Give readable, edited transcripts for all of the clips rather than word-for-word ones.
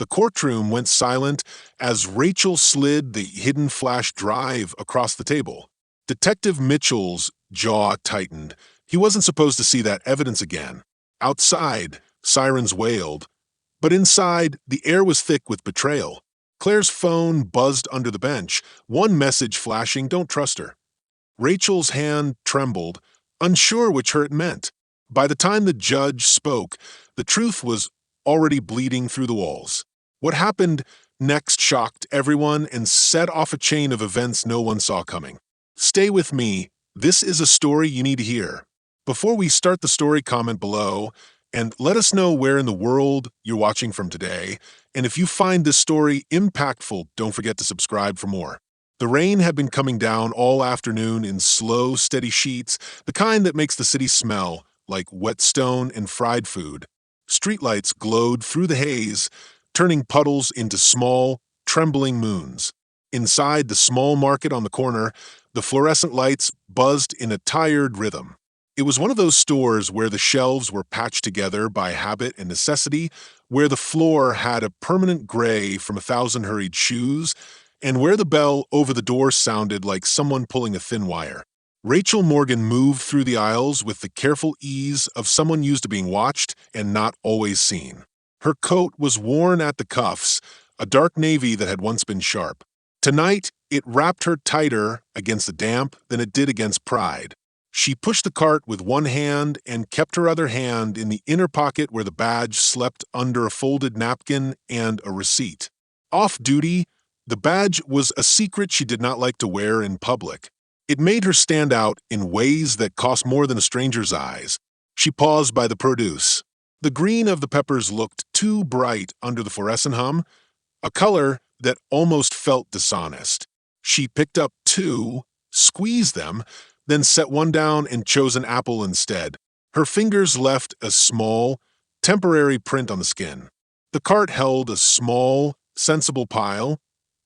The courtroom went silent as Rachel slid the hidden flash drive across the table. Detective Mitchell's jaw tightened. He wasn't supposed to see that evidence again. Outside, sirens wailed. But inside, the air was thick with betrayal. Claire's phone buzzed under the bench, one message flashing, "Don't trust her." Rachel's hand trembled, unsure which her it meant. By the time the judge spoke, the truth was already bleeding through the walls. What happened next shocked everyone and set off a chain of events no one saw coming. Stay with me. This is a story you need to hear. Before we start the story, comment below and let us know where in the world you're watching from today. And if you find this story impactful, don't forget to subscribe for more. The rain had been coming down all afternoon in slow, steady sheets, the kind that makes the city smell like whetstone and fried food. Streetlights glowed through the haze, turning puddles into small, trembling moons. Inside the small market on the corner, the fluorescent lights buzzed in a tired rhythm. It was one of those stores where the shelves were patched together by habit and necessity, where the floor had a permanent gray from 1,000 hurried shoes, and where the bell over the door sounded like someone pulling a thin wire. Rachel Morgan moved through the aisles with the careful ease of someone used to being watched and not always seen. Her coat was worn at the cuffs, a dark navy that had once been sharp. Tonight, it wrapped her tighter against the damp than it did against pride. She pushed the cart with one hand and kept her other hand in the inner pocket where the badge slept under a folded napkin and a receipt. Off-duty, the badge was a secret she did not like to wear in public. It made her stand out in ways that cost more than a stranger's eyes. She paused by the produce. The green of the peppers looked too bright under the fluorescent hum, a color that almost felt dishonest. She picked up two, squeezed them, then set one down and chose an apple instead. Her fingers left a small, temporary print on the skin. The cart held a small, sensible pile: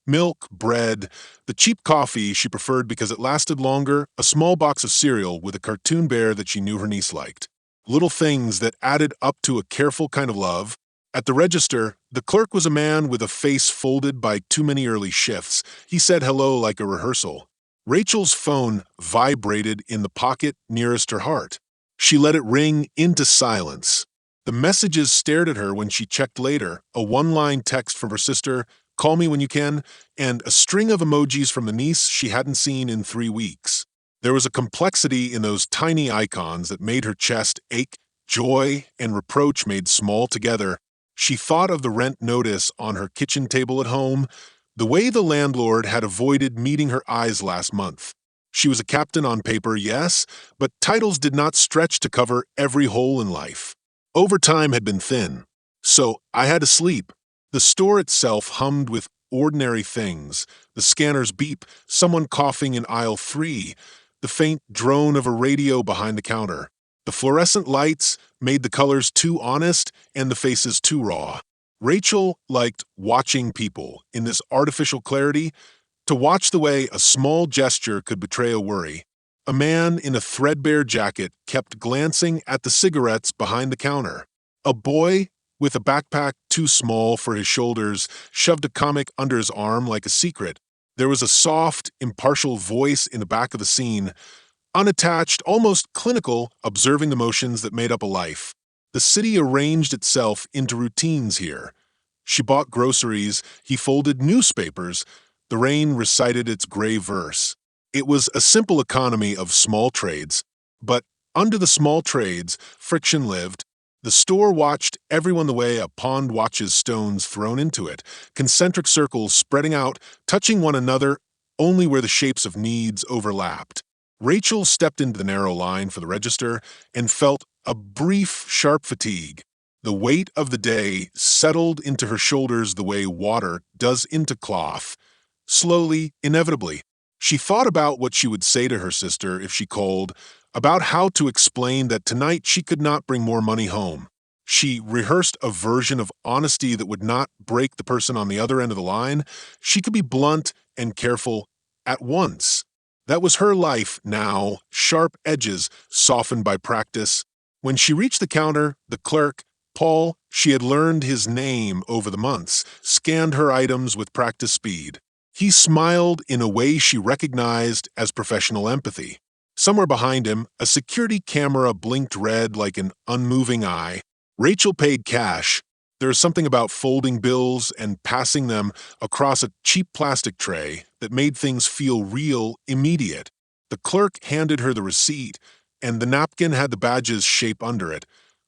milk, bread, the cheap coffee she preferred because it lasted longer, a small box of cereal with a cartoon bear that she knew her niece liked. Little things that added up to a careful kind of love. At the register, the clerk was a man with a face folded by too many early shifts. He said hello like a rehearsal. Rachel's phone vibrated in the pocket nearest her heart. She let it ring into silence. The messages stared at her when she checked later, a one-line text from her sister, "Call me when you can," and a string of emojis from the niece she hadn't seen in 3 weeks. There was a complexity in those tiny icons that made her chest ache, joy and reproach made small together. She thought of the rent notice on her kitchen table at home, the way the landlord had avoided meeting her eyes last month. She was a captain on paper, yes, but titles did not stretch to cover every hole in life. Overtime had been thin, so I had to sleep. The store itself hummed with ordinary things: the scanner's beep, someone coughing in aisle 3, the faint drone of a radio behind the counter. The fluorescent lights made the colors too honest and the faces too raw. Rachel liked watching people in this artificial clarity, to watch the way a small gesture could betray a worry. A man in a threadbare jacket kept glancing at the cigarettes behind the counter. A boy with a backpack too small for his shoulders shoved a comic under his arm like a secret. There was a soft, impartial voice in the back of the scene, unattached, almost clinical, observing the motions that made up a life. The city arranged itself into routines here. She bought groceries, he folded newspapers, the rain recited its gray verse. It was a simple economy of small trades, but under the small trades, friction lived. The store watched everyone the way a pond watches stones thrown into it, concentric circles spreading out, touching one another only where the shapes of needs overlapped. Rachel stepped into the narrow line for the register and felt a brief, sharp fatigue. The weight of the day settled into her shoulders the way water does into cloth. Slowly, inevitably, she thought about what she would say to her sister if she called, about how to explain that tonight she could not bring more money home. She rehearsed a version of honesty that would not break the person on the other end of the line. She could be blunt and careful at once. That was her life now, sharp edges softened by practice. When she reached the counter, the clerk, Paul, she had learned his name over the months, scanned her items with practiced speed. He smiled in a way she recognized as professional empathy. Somewhere behind him, a security camera blinked red like an unmoving eye. Rachel paid cash. There is something about folding bills and passing them across a cheap plastic tray that made things feel real, immediate. The clerk handed her the receipt, and the napkin had the badge's shape under it,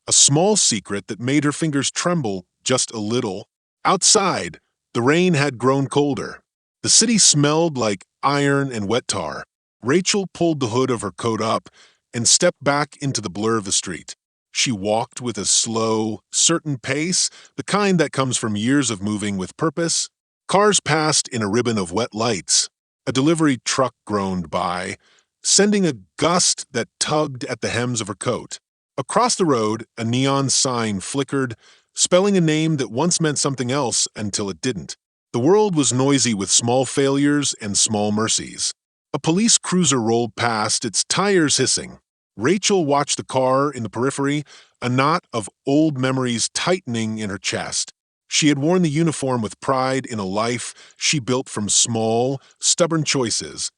a small secret that made her fingers tremble just a little. Outside, the rain had grown colder. The city smelled like iron and wet tar. Rachel pulled the hood of her coat up and stepped back into the blur of the street. She walked with a slow, certain pace, the kind that comes from years of moving with purpose. Cars passed in a ribbon of wet lights. A delivery truck groaned by, sending a gust that tugged at the hems of her coat. Across the road, a neon sign flickered, spelling a name that once meant something else until it didn't. The world was noisy with small failures and small mercies. A police cruiser rolled past, its tires hissing. Rachel watched the car in the periphery, a knot of old memories tightening in her chest. She had worn the uniform with pride in a life she built from small, stubborn choices.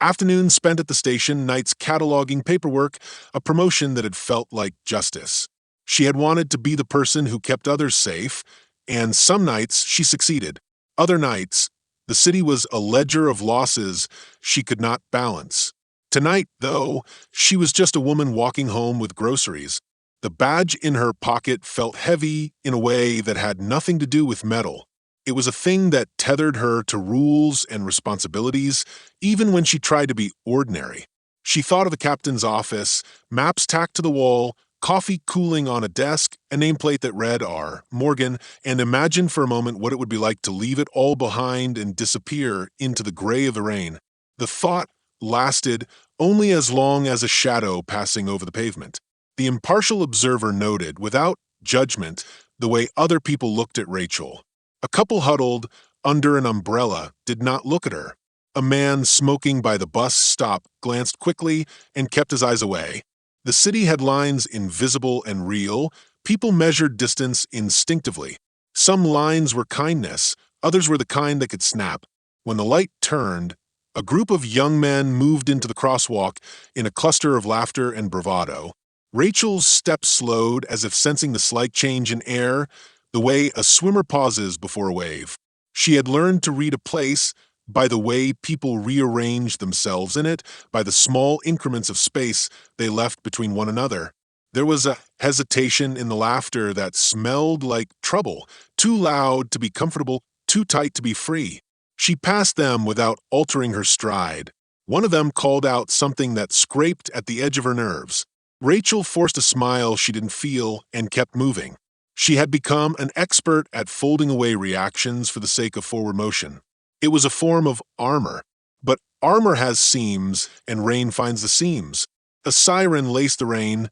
Afternoons spent at the station, nights cataloging paperwork, a promotion that had felt like justice. She had wanted to be the person who kept others safe, and some nights she succeeded. Other nights, the city was a ledger of losses she could not balance. Tonight, though, she was just a woman walking home with groceries. The badge in her pocket felt heavy in a way that had nothing to do with metal. It was a thing that tethered her to rules and responsibilities, even when she tried to be ordinary. She thought of the captain's office, maps tacked to the wall, coffee cooling on a desk, a nameplate that read R. Morgan, and imagined for a moment what it would be like to leave it all behind and disappear into the gray of the rain. The thought lasted only as long as a shadow passing over the pavement. The impartial observer noted, without judgment, the way other people looked at Rachel. A couple huddled under an umbrella did not look at her. A man smoking by the bus stop glanced quickly and kept his eyes away. The city had lines invisible and real. People measured distance instinctively. Some lines were kindness, others were the kind that could snap. When the light turned, a group of young men moved into the crosswalk in a cluster of laughter and bravado. Rachel's step slowed as if sensing the slight change in air, the way a swimmer pauses before a wave. She had learned to read a place by the way people rearranged themselves in it, by the small increments of space they left between one another. There was a hesitation in the laughter that smelled like trouble, too loud to be comfortable, too tight to be free. She passed them without altering her stride. One of them called out something that scraped at the edge of her nerves. Rachel forced a smile she didn't feel and kept moving. She had become an expert at folding away reactions for the sake of forward motion. It was a form of armor, but armor has seams, and rain finds the seams. A siren laced the rain,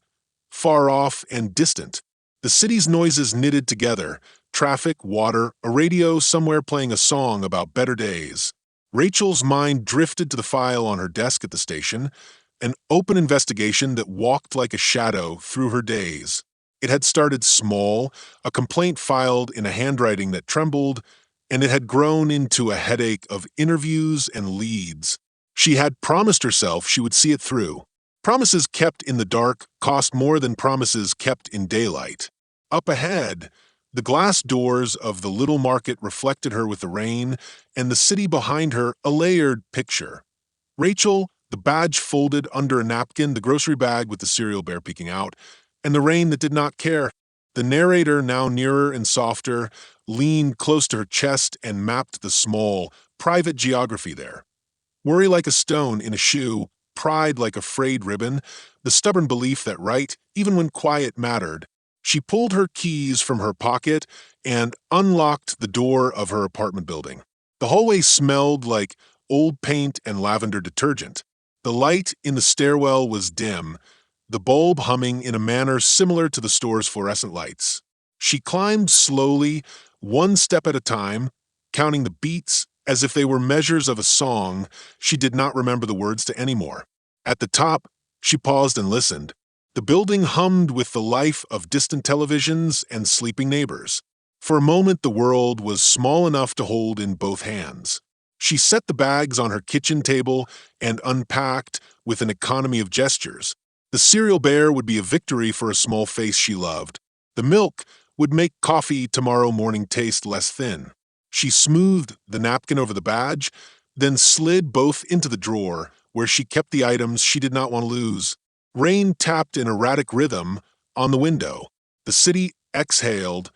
far off and distant. The city's noises knitted together, traffic, water, a radio somewhere playing a song about better days. Rachel's mind drifted to the file on her desk at the station, an open investigation that walked like a shadow through her days. It had started small, a complaint filed in a handwriting that trembled, and it had grown into a headache of interviews and leads. She had promised herself she would see it through. Promises kept in the dark cost more than promises kept in daylight. Up ahead, the glass doors of the little market reflected her with the rain, and the city behind her a layered picture. Rachel, the badge folded under a napkin, the grocery bag with the cereal bear peeking out, and the rain that did not care. The narrator, now nearer and softer, leaned close to her chest and mapped the small, private geography there. Worry like a stone in a shoe, pride like a frayed ribbon, the stubborn belief that right, even when quiet, mattered. She pulled her keys from her pocket and unlocked the door of her apartment building. The hallway smelled like old paint and lavender detergent. The light in the stairwell was dim, the bulb humming in a manner similar to the store's fluorescent lights. She climbed slowly, one step at a time, counting the beats as if they were measures of a song she did not remember the words to anymore. At the top, she paused and listened. The building hummed with the life of distant televisions and sleeping neighbors. For a moment, the world was small enough to hold in both hands. She set the bags on her kitchen table and unpacked with an economy of gestures. The cereal bear would be a victory for a small face she loved. The milk would make coffee tomorrow morning taste less thin. She smoothed the napkin over the badge, then slid both into the drawer where she kept the items she did not want to lose. Rain tapped in erratic rhythm on the window. The city exhaled.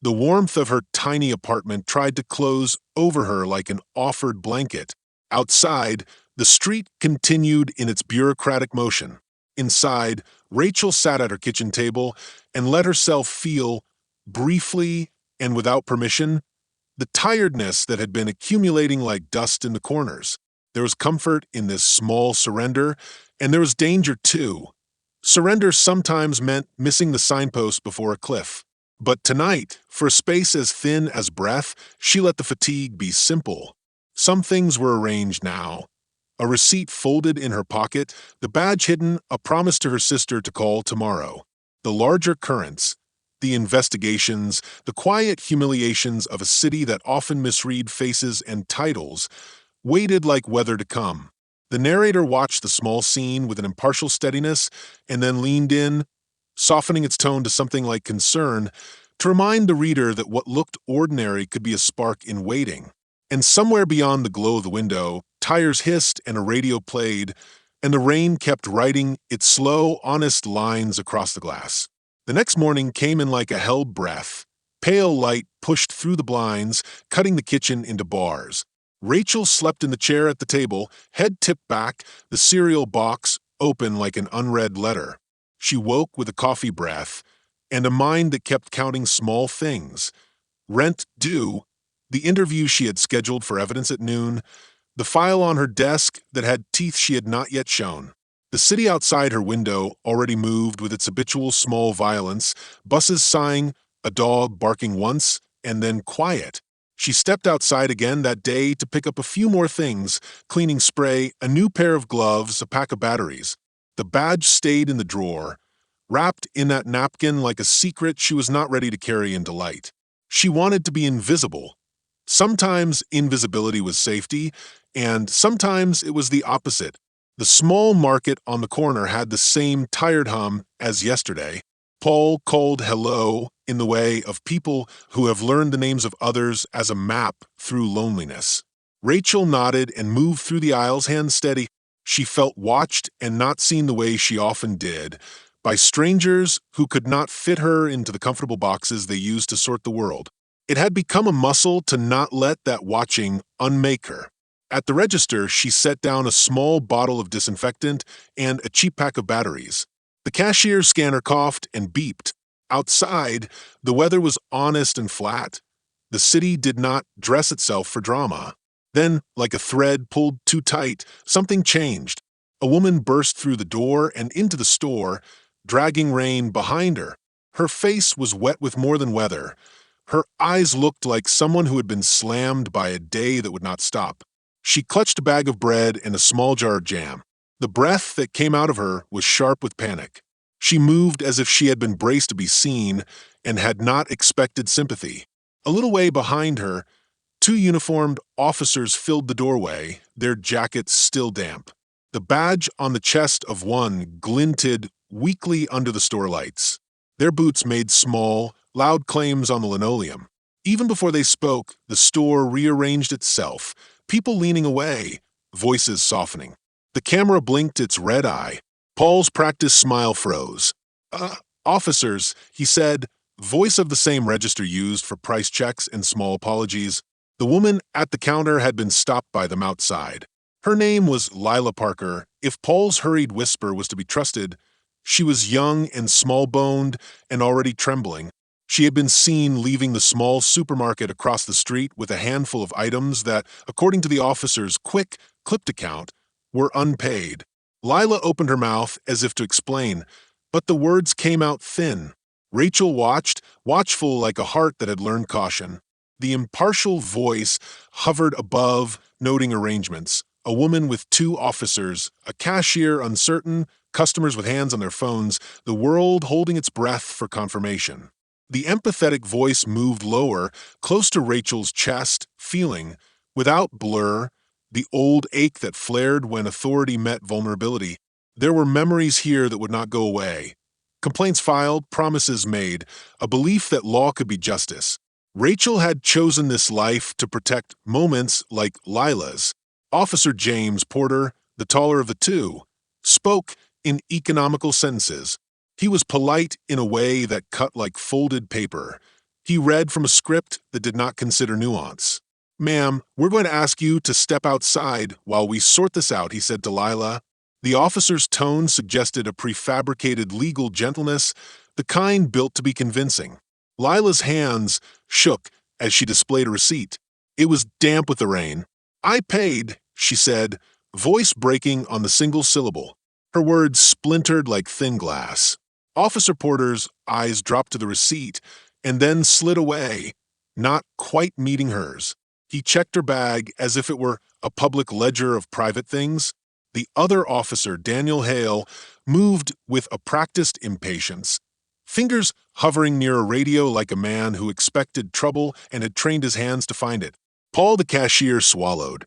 The warmth of her tiny apartment tried to close over her like an offered blanket. Outside, the street continued in its bureaucratic motion. Inside, Rachel sat at her kitchen table and let herself feel, briefly and without permission, the tiredness that had been accumulating like dust in the corners. There was comfort in this small surrender, and there was danger too. Surrender sometimes meant missing the signpost before a cliff. But tonight, for a space as thin as breath, she let the fatigue be simple. Some things were arranged now. A receipt folded in her pocket, the badge hidden, a promise to her sister to call tomorrow. The larger currents, the investigations, the quiet humiliations of a city that often misread faces and titles, waited like weather to come. The narrator watched the small scene with an impartial steadiness and then leaned in, softening its tone to something like concern, to remind the reader that what looked ordinary could be a spark in waiting. And somewhere beyond the glow of the window, tires hissed and a radio played, and the rain kept writing its slow, honest lines across the glass. The next morning came in like a held breath. Pale light pushed through the blinds, cutting the kitchen into bars. Rachel slept in the chair at the table, head tipped back, the cereal box open like an unread letter. She woke with a coffee breath and a mind that kept counting small things. Rent due, the interview she had scheduled for evidence at noon, the file on her desk that had teeth she had not yet shown. The city outside her window already moved with its habitual small violence, buses sighing, a dog barking once, and then quiet. She stepped outside again that day to pick up a few more things, cleaning spray, a new pair of gloves, a pack of batteries. The badge stayed in the drawer, wrapped in that napkin like a secret she was not ready to carry into light. She wanted to be invisible. Sometimes invisibility was safety, and sometimes it was the opposite. The small market on the corner had the same tired hum as yesterday. Paul called hello in the way of people who have learned the names of others as a map through loneliness. Rachel nodded and moved through the aisles, hands steady. She felt watched and not seen the way she often did, by strangers who could not fit her into the comfortable boxes they used to sort the world. It had become a muscle to not let that watching unmake her. At the register, she set down a small bottle of disinfectant and a cheap pack of batteries. The cashier's scanner coughed and beeped. Outside, the weather was honest and flat. The city did not dress itself for drama. Then, like a thread pulled too tight, something changed. A woman burst through the door and into the store, dragging rain behind her. Her face was wet with more than weather. Her eyes looked like someone who had been slammed by a day that would not stop. She clutched a bag of bread and a small jar of jam. The breath that came out of her was sharp with panic. She moved as if she had been braced to be seen and had not expected sympathy. A little way behind her, two uniformed officers filled the doorway, their jackets still damp. The badge on the chest of one glinted weakly under the store lights. Their boots made small, loud claims on the linoleum. Even before they spoke, the store rearranged itself, people leaning away, voices softening. The camera blinked its red eye. Paul's practiced smile froze. Officers, he said, voice of the same register used for price checks and small apologies. The woman at the counter had been stopped by them outside. Her name was Lila Parker. If Paul's hurried whisper was to be trusted, she was young and small-boned and already trembling. She had been seen leaving the small supermarket across the street with a handful of items that, according to the officer's quick, clipped account, were unpaid. Lila opened her mouth as if to explain, but the words came out thin. Rachel watched, watchful like a heart that had learned caution. The impartial voice hovered above, noting arrangements. A woman with two officers, a cashier uncertain, customers with hands on their phones, the world holding its breath for confirmation. The empathetic voice moved lower, close to Rachel's chest, feeling, without blur, the old ache that flared when authority met vulnerability. There were memories here that would not go away. Complaints filed, promises made, a belief that law could be justice. Rachel had chosen this life to protect moments like Lila's. Officer James Porter, the taller of the two, spoke in economical sentences. He was polite in a way that cut like folded paper. He read from a script that did not consider nuance. "Ma'am, we're going to ask you to step outside while we sort this out," he said to Lila. The officer's tone suggested a prefabricated legal gentleness, the kind built to be convincing. Lila's hands shook as she displayed a receipt. It was damp with the rain. "I paid," she said, voice breaking on the single syllable. Her words splintered like thin glass. Officer Porter's eyes dropped to the receipt and then slid away, not quite meeting hers. He checked her bag as if it were a public ledger of private things. The other officer, Daniel Hale, moved with a practiced impatience, fingers hovering near a radio like a man who expected trouble and had trained his hands to find it. Paul, the cashier, swallowed.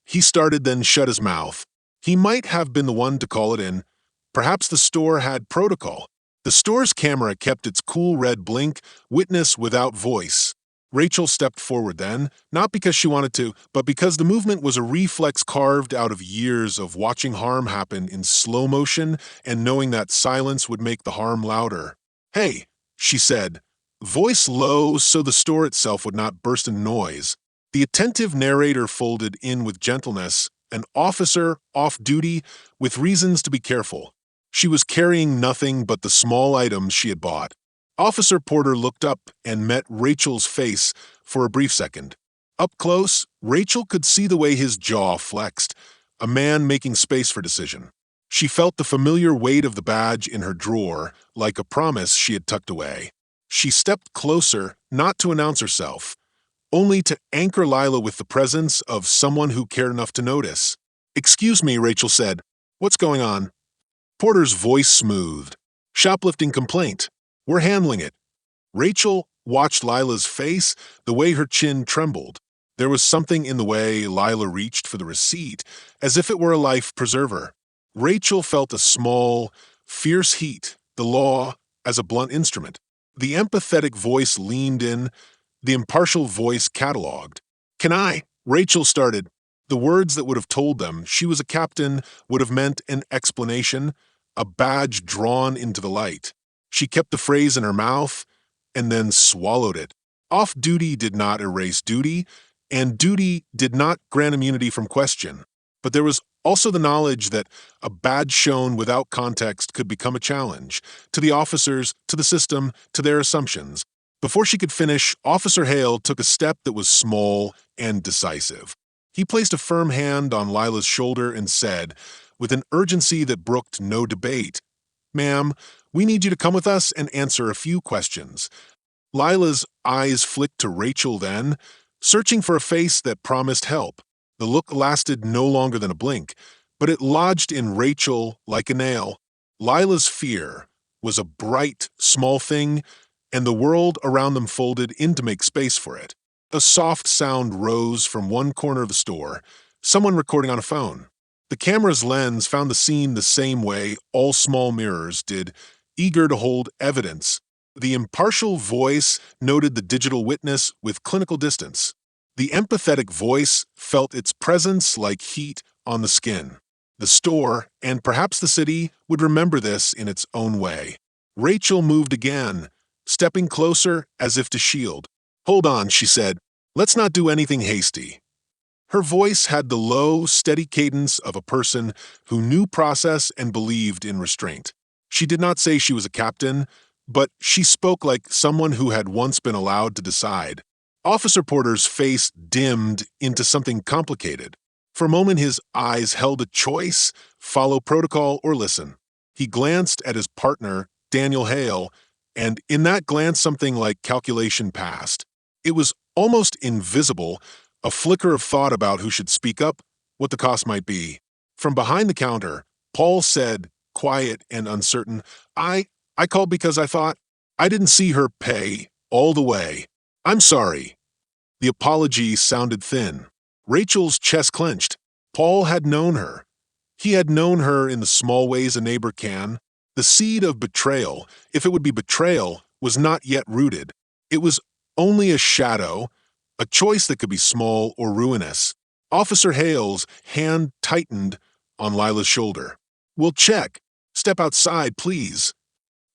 He started, then shut his mouth. He might have been the one to call it in. Perhaps the store had protocol. The store's camera kept its cool red blink, witness without voice. Rachel stepped forward then, not because she wanted to, but because the movement was a reflex carved out of years of watching harm happen in slow motion and knowing that silence would make the harm louder. "Hey," she said, voice low so the store itself would not burst into noise. The attentive narrator folded in with gentleness, an officer off duty with reasons to be careful. She was carrying nothing but the small items she had bought. Officer Porter looked up and met Rachel's face for a brief second. Up close, Rachel could see the way his jaw flexed, a man making space for decision. She felt the familiar weight of the badge in her drawer, like a promise she had tucked away. She stepped closer, not to announce herself, only to anchor Lila with the presence of someone who cared enough to notice. "Excuse me," Rachel said. "What's going on?" Porter's voice smoothed. "Shoplifting complaint. We're handling it." Rachel watched Lila's face, the way her chin trembled. There was something in the way Lila reached for the receipt, as if it were a life preserver. Rachel felt a small, fierce heat, the law as a blunt instrument. The empathetic voice leaned in, the impartial voice catalogued. "Can I?" Rachel started. The words that would have told them she was a captain would have meant an explanation, a badge drawn into the light. She kept the phrase in her mouth and then swallowed it. Off-duty did not erase duty, and duty did not grant immunity from question. But there was also the knowledge that a badge shown without context could become a challenge, to the officers, to the system, to their assumptions. Before she could finish, Officer Hale took a step that was small and decisive. He placed a firm hand on Lila's shoulder and said, with an urgency that brooked no debate, "Ma'am, we need you to come with us and answer a few questions." Lila's eyes flicked to Rachel then, searching for a face that promised help. The look lasted no longer than a blink, but it lodged in Rachel like a nail. Lila's fear was a bright, small thing, and the world around them folded in to make space for it. A soft sound rose from one corner of the store, someone recording on a phone. The camera's lens found the scene the same way all small mirrors did, eager to hold evidence. The impartial voice noted the digital witness with clinical distance. The empathetic voice felt its presence like heat on the skin. The store, and perhaps the city, would remember this in its own way. Rachel moved again, stepping closer as if to shield. "Hold on," she said. "Let's not do anything hasty." Her voice had the low, steady cadence of a person who knew process and believed in restraint. She did not say she was a captain, but she spoke like someone who had once been allowed to decide. Officer Porter's face dimmed into something complicated. For a moment his eyes held a choice, follow protocol or listen. He glanced at his partner, Daniel Hale, and in that glance something like calculation passed. It was almost invisible, a flicker of thought about who should speak up, what the cost might be. From behind the counter, Paul said, quiet and uncertain. I called because I thought I didn't see her pay all the way. I'm sorry." The apology sounded thin. Rachel's chest clenched. Paul had known her. He had known her in the small ways a neighbor can. The seed of betrayal, if it would be betrayal, was not yet rooted. It was only a shadow, a choice that could be small or ruinous. Officer Hale's hand tightened on Lila's shoulder. "We'll check. Step outside, please."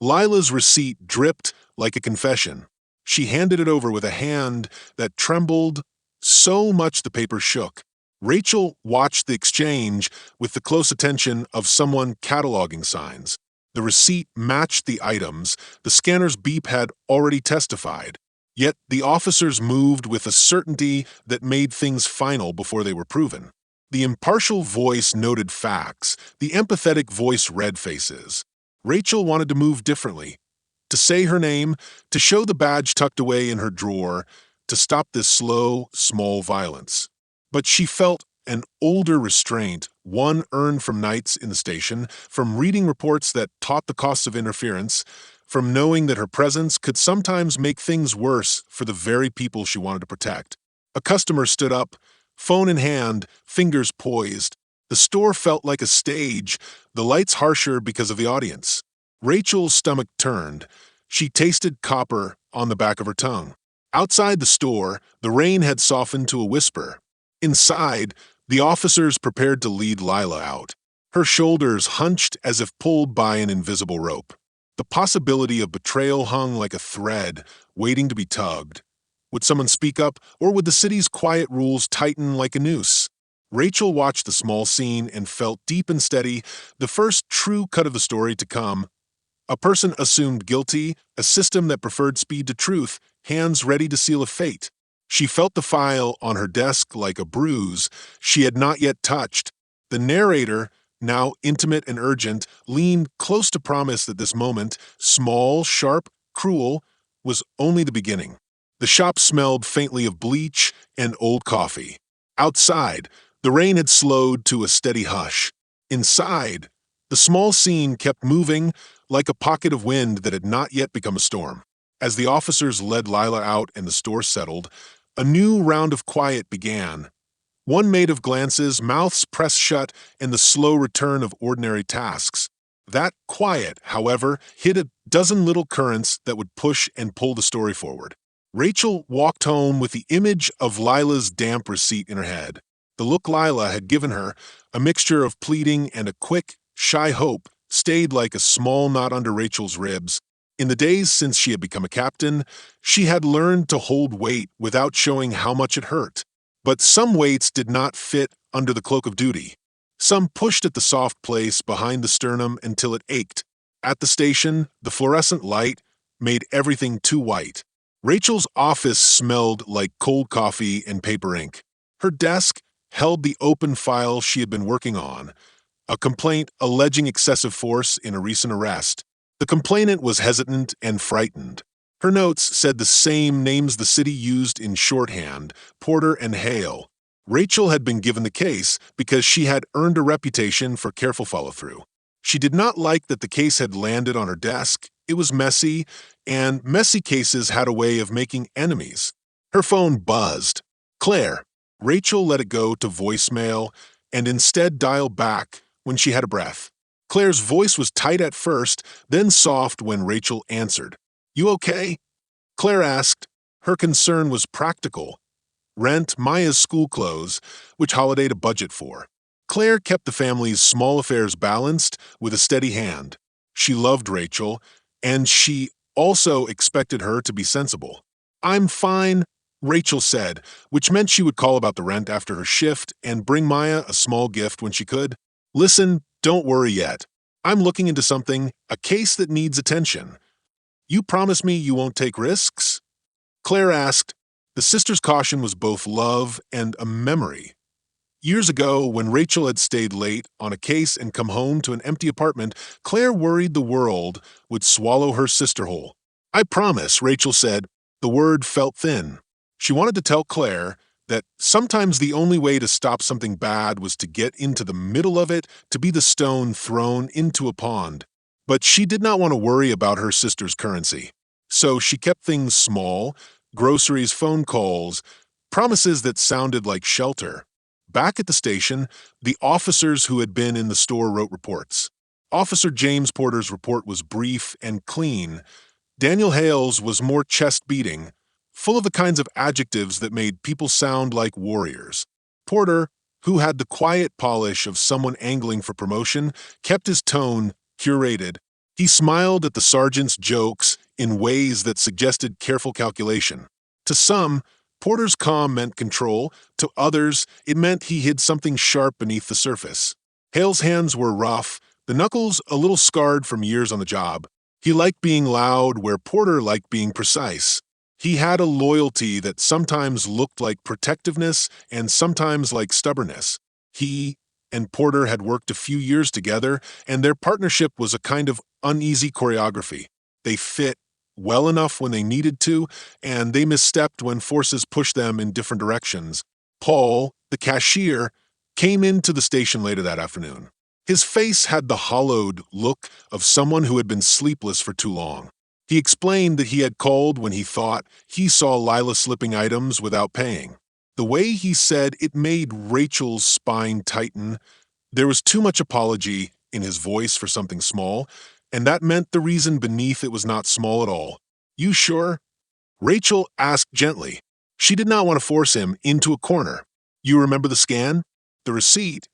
Lila's receipt dripped like a confession. She handed it over with a hand that trembled so much the paper shook. Rachel watched the exchange with the close attention of someone cataloging signs. The receipt matched the items. The scanner's beep had already testified. Yet the officers moved with a certainty that made things final before they were proven. The impartial voice noted facts. The empathetic voice read faces. Rachel wanted to move differently, to say her name, to show the badge tucked away in her drawer, to stop this slow, small violence. But she felt an older restraint, one earned from nights in the station, from reading reports that taught the costs of interference, from knowing that her presence could sometimes make things worse for the very people she wanted to protect. A customer stood up, phone in hand, fingers poised. The store felt like a stage, the lights harsher because of the audience. Rachel's stomach turned. She tasted copper on the back of her tongue. Outside the store, the rain had softened to a whisper. Inside, the officers prepared to lead Lila out. Her shoulders hunched as if pulled by an invisible rope. The possibility of betrayal hung like a thread, waiting to be tugged. Would someone speak up, or would the city's quiet rules tighten like a noose? Rachel watched the small scene and felt deep and steady, the first true cut of the story to come. A person assumed guilty, a system that preferred speed to truth, hands ready to seal a fate. She felt the file on her desk like a bruise she had not yet touched. The narrator, now intimate and urgent, leaned close to promise that this moment, small, sharp, cruel, was only the beginning. The shop smelled faintly of bleach and old coffee. Outside, the rain had slowed to a steady hush. Inside, the small scene kept moving like a pocket of wind that had not yet become a storm. As the officers led Lila out and the store settled, a new round of quiet began. One made of glances, mouths pressed shut, and the slow return of ordinary tasks. That quiet, however, hid a dozen little currents that would push and pull the story forward. Rachel walked home with the image of Lila's damp receipt in her head. The look Lila had given her, a mixture of pleading and a quick, shy hope, stayed like a small knot under Rachel's ribs. In the days since she had become a captain, she had learned to hold weight without showing how much it hurt. But some weights did not fit under the cloak of duty. Some pushed at the soft place behind the sternum until it ached. At the station, the fluorescent light made everything too white. Rachel's office smelled like cold coffee and paper ink. Her desk held the open file she had been working on, a complaint alleging excessive force in a recent arrest. The complainant was hesitant and frightened. Her notes said the same names the city used in shorthand, Porter and Hale. Rachel had been given the case because she had earned a reputation for careful follow-through. She did not like that the case had landed on her desk. It was messy, and messy cases had a way of making enemies. Her phone buzzed. Claire. Rachel let it go to voicemail and instead dialed back when she had a breath. Claire's voice was tight at first, then soft when Rachel answered. "You okay?" Claire asked. Her concern was practical. Rent, Maya's school clothes, which holiday to budget for. Claire kept the family's small affairs balanced with a steady hand. She loved Rachel, and she also expected her to be sensible. "I'm fine," Rachel said, which meant she would call about the rent after her shift and bring Maya a small gift when she could. "Listen, don't worry yet. I'm looking into something, a case that needs attention. You promise me you won't take risks?" Claire asked. The sister's caution was both love and a memory. Years ago, when Rachel had stayed late on a case and come home to an empty apartment, Claire worried the world would swallow her sister whole. "I promise," Rachel said. The word felt thin. She wanted to tell Claire, that sometimes the only way to stop something bad was to get into the middle of it, to be the stone thrown into a pond. But she did not want to worry about her sister's currency. So she kept things small: groceries, phone calls, promises that sounded like shelter. Back at the station, the officers who had been in the store wrote reports. Officer James Porter's report was brief and clean. Daniel Hale's was more chest-beating, full of the kinds of adjectives that made people sound like warriors. Porter, who had the quiet polish of someone angling for promotion, kept his tone curated. He smiled at the sergeant's jokes in ways that suggested careful calculation. To some, Porter's calm meant control. To others, it meant he hid something sharp beneath the surface. Hale's hands were rough, the knuckles a little scarred from years on the job. He liked being loud where Porter liked being precise. He had a loyalty that sometimes looked like protectiveness and sometimes like stubbornness. He and Porter had worked a few years together, and their partnership was a kind of uneasy choreography. They fit well enough when they needed to, and they misstepped when forces pushed them in different directions. Paul, the cashier, came into the station later that afternoon. His face had the hollowed look of someone who had been sleepless for too long. He explained that he had called when he thought he saw Lila slipping items without paying. The way he said it made Rachel's spine tighten. There was too much apology in his voice for something small, and that meant the reason beneath it was not small at all. "You sure?" Rachel asked gently. She did not want to force him into a corner. "You remember the scan? The receipt?"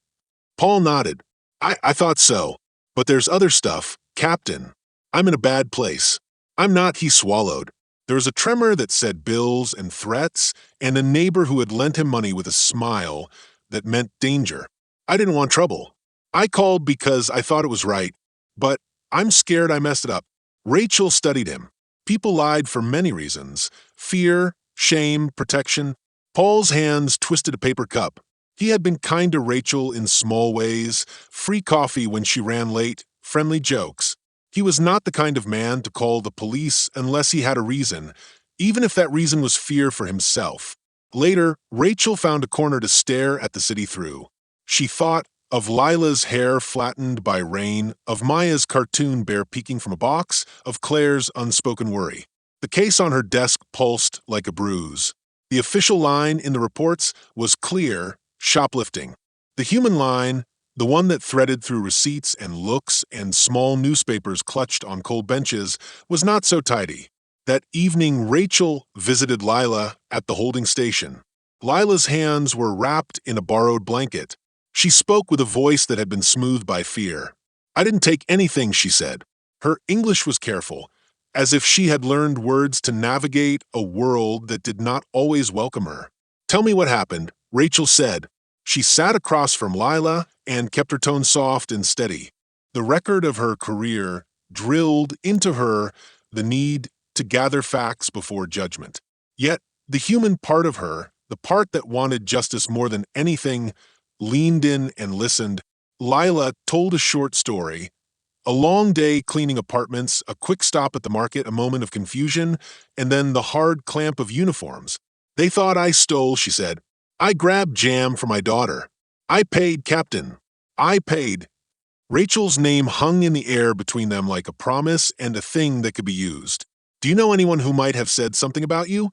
Paul nodded. I thought so. But there's other stuff, Captain. I'm in a bad place." "I'm not," he swallowed. There was a tremor that said bills and threats, and a neighbor who had lent him money with a smile that meant danger. "I didn't want trouble. I called because I thought it was right, but I'm scared I messed it up." Rachel studied him. People lied for many reasons: fear, shame, protection. Paul's hands twisted a paper cup. He had been kind to Rachel in small ways: free coffee when she ran late, friendly jokes. He was not the kind of man to call the police unless he had a reason, even if that reason was fear for himself. Later, Rachel found a corner to stare at the city through. She thought of Lila's hair flattened by rain, of Maya's cartoon bear peeking from a box, of Claire's unspoken worry. The case on her desk pulsed like a bruise. The official line in the reports was clear: shoplifting. The human line, the one that threaded through receipts and looks and small newspapers clutched on cold benches, was not so tidy. That evening, Rachel visited Lila at the holding station. Lila's hands were wrapped in a borrowed blanket. She spoke with a voice that had been smoothed by fear. "I didn't take anything," she said. Her English was careful, as if she had learned words to navigate a world that did not always welcome her. "Tell me what happened," Rachel said. She sat across from Lila and kept her tone soft and steady. The record of her career drilled into her the need to gather facts before judgment. Yet the human part of her, the part that wanted justice more than anything, leaned in and listened. Lila told a short story: a long day cleaning apartments, a quick stop at the market, a moment of confusion, and then the hard clamp of uniforms. "They thought I stole," she said. "I grabbed jam for my daughter. I paid, Captain. I paid." Rachel's name hung in the air between them like a promise and a thing that could be used. "Do you know anyone who might have said something about you?"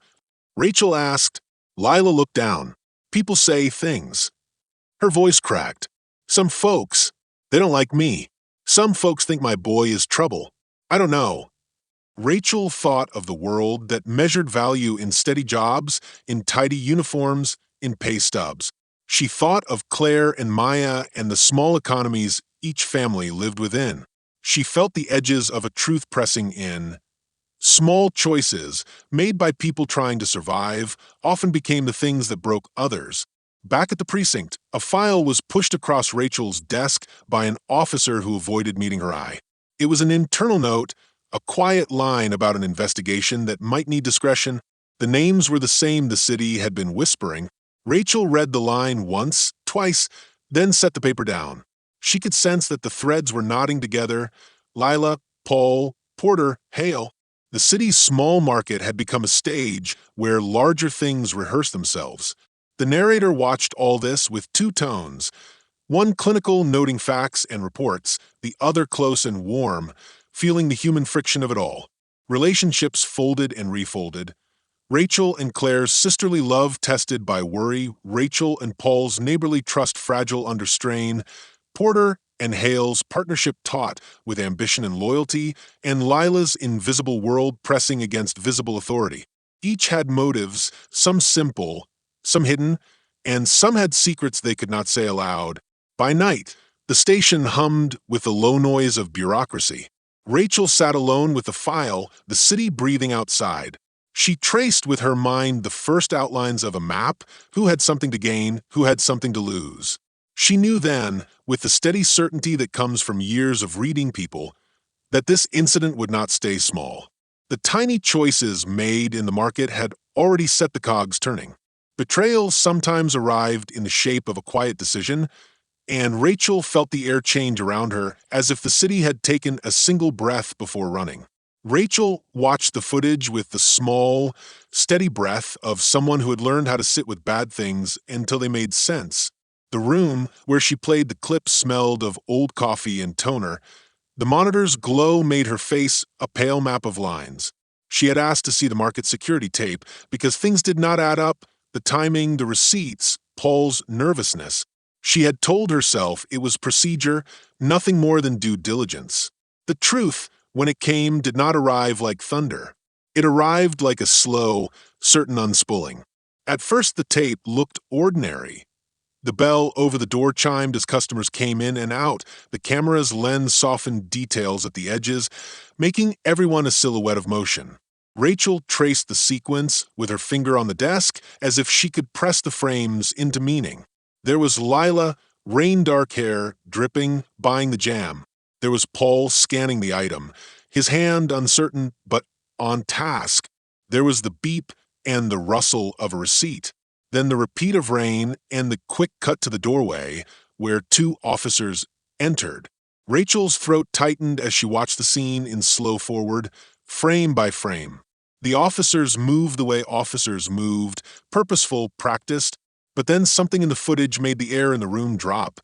Rachel asked. Lila looked down. "People say things." Her voice cracked. "Some folks, they don't like me. Some folks think my boy is trouble. I don't know." Rachel thought of the world that measured value in steady jobs, in tidy uniforms, in pay stubs. She thought of Claire and Maya and the small economies each family lived within. She felt the edges of a truth pressing in. Small choices, made by people trying to survive, often became the things that broke others. Back at the precinct, a file was pushed across Rachel's desk by an officer who avoided meeting her eye. It was an internal note, a quiet line about an investigation that might need discretion. The names were the same the city had been whispering. Rachel read the line once, twice, then set the paper down. She could sense that the threads were knotting together: Lila, Paul, Porter, Hale. The city's small market had become a stage where larger things rehearsed themselves. The narrator watched all this with two tones, one clinical, noting facts and reports, the other close and warm, feeling the human friction of it all. Relationships folded and refolded. Rachel and Claire's sisterly love tested by worry, Rachel and Paul's neighborly trust fragile under strain, Porter and Hale's partnership taut with ambition and loyalty, and Lila's invisible world pressing against visible authority. Each had motives, some simple, some hidden, and some had secrets they could not say aloud. By night, the station hummed with the low noise of bureaucracy. Rachel sat alone with the file, the city breathing outside. She traced with her mind the first outlines of a map, who had something to gain, who had something to lose. She knew then, with the steady certainty that comes from years of reading people, that this incident would not stay small. The tiny choices made in the market had already set the cogs turning. Betrayal sometimes arrived in the shape of a quiet decision, and Rachel felt the air change around her as if the city had taken a single breath before running. Rachel watched the footage with the small, steady breath of someone who had learned how to sit with bad things until they made sense. The room where she played the clip smelled of old coffee and toner. The monitor's glow made her face a pale map of lines. She had asked to see the market security tape because things did not add up, the timing, the receipts, Paul's nervousness. She had told herself it was procedure, nothing more than due diligence. The truth, when it came, did not arrive like thunder. It arrived like a slow, certain unspooling. At first the tape looked ordinary. The bell over the door chimed as customers came in and out. The camera's lens softened details at the edges, making everyone a silhouette of motion. Rachel traced the sequence with her finger on the desk as if she could press the frames into meaning. There was Lila, rain-dark hair, dripping, buying the jam. There was Paul scanning the item, his hand uncertain but on task. There was the beep and the rustle of a receipt. Then the repeat of rain and the quick cut to the doorway, where two officers entered. Rachel's throat tightened as she watched the scene in slow forward, frame by frame. The officers moved the way officers moved, purposeful, practiced, but then something in the footage made the air in the room drop.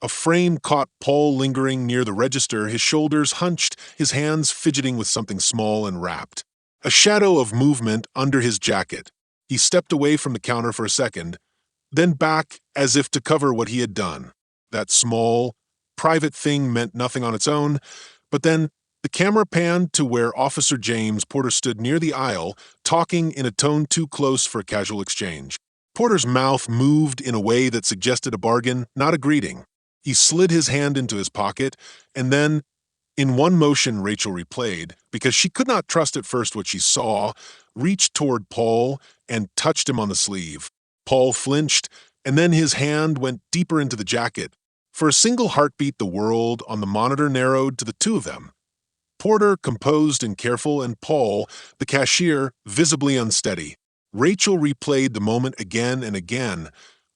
A frame caught Paul lingering near the register, his shoulders hunched, his hands fidgeting with something small and wrapped. A shadow of movement under his jacket. He stepped away from the counter for a second, then back as if to cover what he had done. That small, private thing meant nothing on its own, but then the camera panned to where Officer James Porter stood near the aisle, talking in a tone too close for a casual exchange. Porter's mouth moved in a way that suggested a bargain, not a greeting. He slid his hand into his pocket, and then, in one motion Rachel replayed, because she could not trust at first what she saw, reached toward Paul and touched him on the sleeve. Paul flinched, and then his hand went deeper into the jacket. For a single heartbeat, the world on the monitor narrowed to the two of them. Porter, composed and careful, and Paul, the cashier, visibly unsteady. Rachel replayed the moment again and again,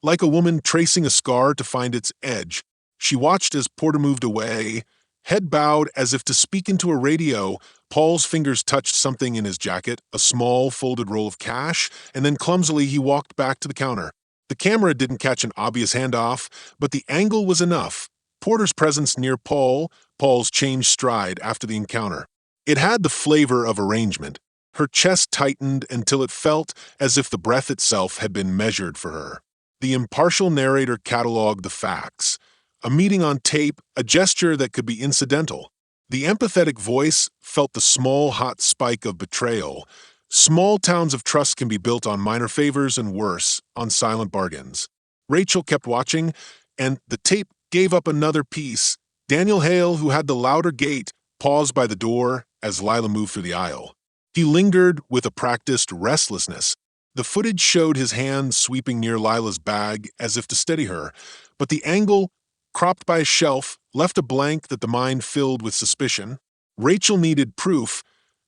like a woman tracing a scar to find its edge. She watched as Porter moved away, head bowed as if to speak into a radio. Paul's fingers touched something in his jacket, a small, folded roll of cash, and then clumsily he walked back to the counter. The camera didn't catch an obvious handoff, but the angle was enough. Porter's presence near Paul, Paul's changed stride after the encounter. It had the flavor of arrangement. Her chest tightened until it felt as if the breath itself had been measured for her. The impartial narrator cataloged the facts. A meeting on tape, a gesture that could be incidental. The empathetic voice felt the small, hot spike of betrayal. Small towns of trust can be built on minor favors and worse, on silent bargains. Rachel kept watching, and the tape gave up another piece. Daniel Hale, who had the louder gait, paused by the door as Lila moved through the aisle. He lingered with a practiced restlessness. The footage showed his hand sweeping near Lila's bag as if to steady her, but the angle, cropped by a shelf, left a blank that the mind filled with suspicion. Rachel needed proof,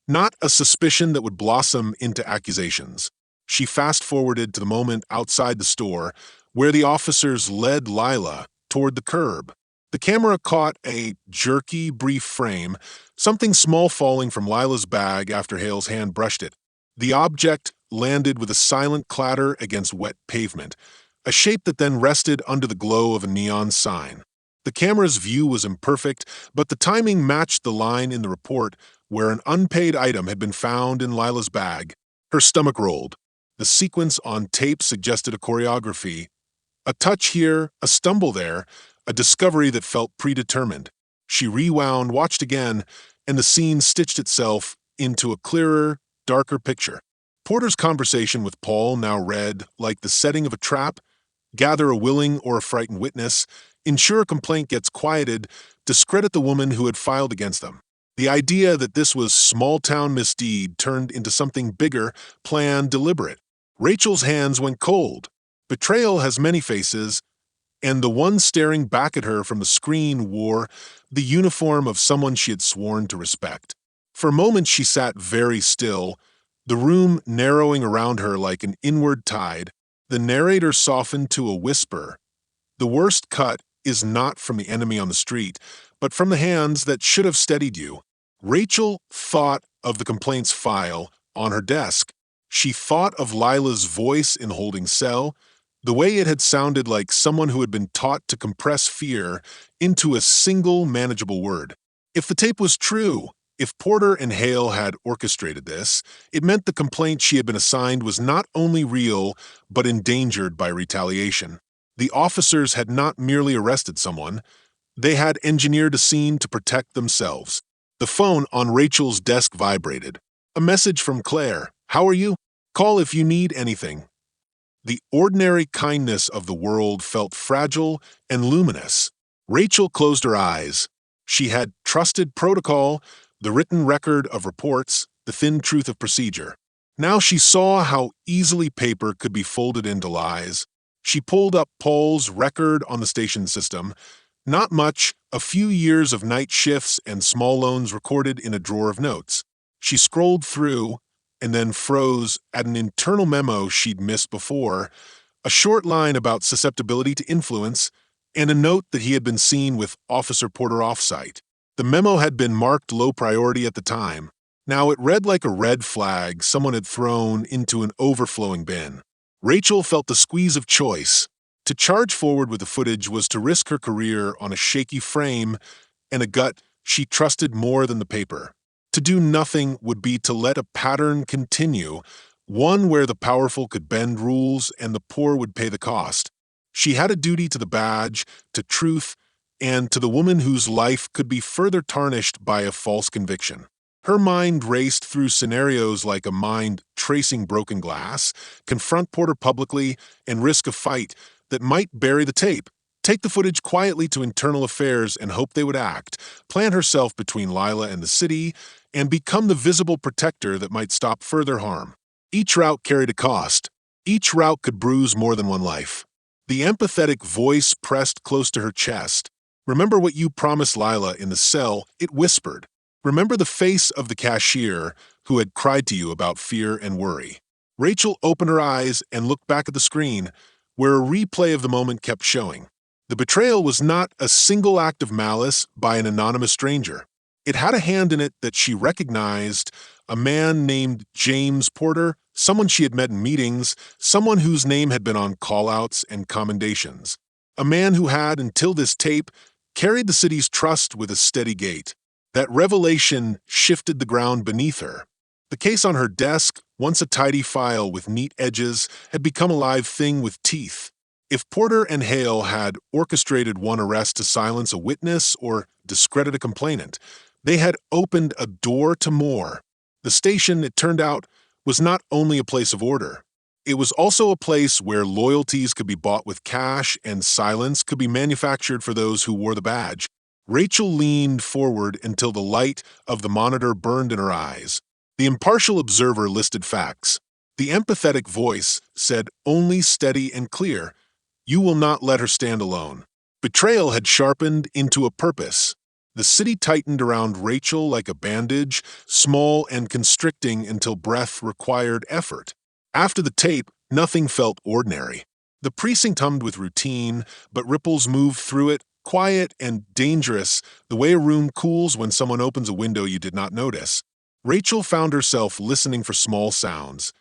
not a suspicion that would blossom into accusations. She fast-forwarded to the moment outside the store, where the officers led Lila toward the curb. The camera caught a jerky, brief frame, something small falling from Lila's bag after Hale's hand brushed it. The object landed with a silent clatter against wet pavement, a shape that then rested under the glow of a neon sign. The camera's view was imperfect, but the timing matched the line in the report where an unpaid item had been found in Lila's bag. Her stomach rolled. The sequence on tape suggested a choreography. A touch here, a stumble there, a discovery that felt predetermined. She rewound, watched again, and the scene stitched itself into a clearer, darker picture. Porter's conversation with Paul now read like the setting of a trap: gather a willing or a frightened witness, ensure a complaint gets quieted, discredit the woman who had filed against them. The idea that this was small-town misdeed turned into something bigger, planned, deliberate. Rachel's hands went cold. Betrayal has many faces, and the one staring back at her from the screen wore the uniform of someone she had sworn to respect. For a moment she sat very still, the room narrowing around her like an inward tide. The narrator softened to a whisper. The worst cut is not from the enemy on the street, but from the hands that should have steadied you. Rachel thought of the complaints file on her desk. She thought of Lila's voice in holding cell, the way it had sounded like someone who had been taught to compress fear into a single manageable word. If the tape was true, if Porter and Hale had orchestrated this, it meant the complaint she had been assigned was not only real, but endangered by retaliation. The officers had not merely arrested someone, they had engineered a scene to protect themselves. The phone on Rachel's desk vibrated. A message from Claire. "How are you? Call if you need anything." The ordinary kindness of the world felt fragile and luminous. Rachel closed her eyes. She had trusted protocol, the written record of reports, the thin truth of procedure. Now she saw how easily paper could be folded into lies. She pulled up Paul's record on the station system. Not much, a few years of night shifts and small loans recorded in a drawer of notes. She scrolled through and then froze at an internal memo she'd missed before, a short line about susceptibility to influence, and a note that he had been seen with Officer Porter off-site. The memo had been marked low priority at the time. Now it read like a red flag someone had thrown into an overflowing bin. Rachel felt the squeeze of choice. To charge forward with the footage was to risk her career on a shaky frame and a gut she trusted more than the paper. To do nothing would be to let a pattern continue, one where the powerful could bend rules and the poor would pay the cost. She had a duty to the badge, to truth, and to the woman whose life could be further tarnished by a false conviction. Her mind raced through scenarios like a mind tracing broken glass, confront Porter publicly, and risk a fight that might bury the tape, take the footage quietly to internal affairs and hope they would act, plant herself between Lila and the city, and become the visible protector that might stop further harm. Each route carried a cost. Each route could bruise more than one life. The empathetic voice pressed close to her chest. "Remember what you promised Lila in the cell," it whispered. "Remember the face of the cashier who had cried to you about fear and worry." Rachel opened her eyes and looked back at the screen, where a replay of the moment kept showing. The betrayal was not a single act of malice by an anonymous stranger. It had a hand in it that she recognized, a man named James Porter, someone she had met in meetings, someone whose name had been on call-outs and commendations. A man who had, until this tape, carried the city's trust with a steady gait. That revelation shifted the ground beneath her. The case on her desk, once a tidy file with neat edges, had become a live thing with teeth. If Porter and Hale had orchestrated one arrest to silence a witness or discredit a complainant, they had opened a door to more. The station, it turned out, was not only a place of order. It was also a place where loyalties could be bought with cash and silence could be manufactured for those who wore the badge. Rachel leaned forward until the light of the monitor burned in her eyes. The impartial observer listed facts. The empathetic voice said only steady and clear, "You will not let her stand alone." Betrayal had sharpened into a purpose. The city tightened around Rachel like a bandage, small and constricting until breath required effort. After the tape, nothing felt ordinary. The precinct hummed with routine, but ripples moved through it, quiet and dangerous, the way a room cools when someone opens a window you did not notice. Rachel found herself listening for small sounds.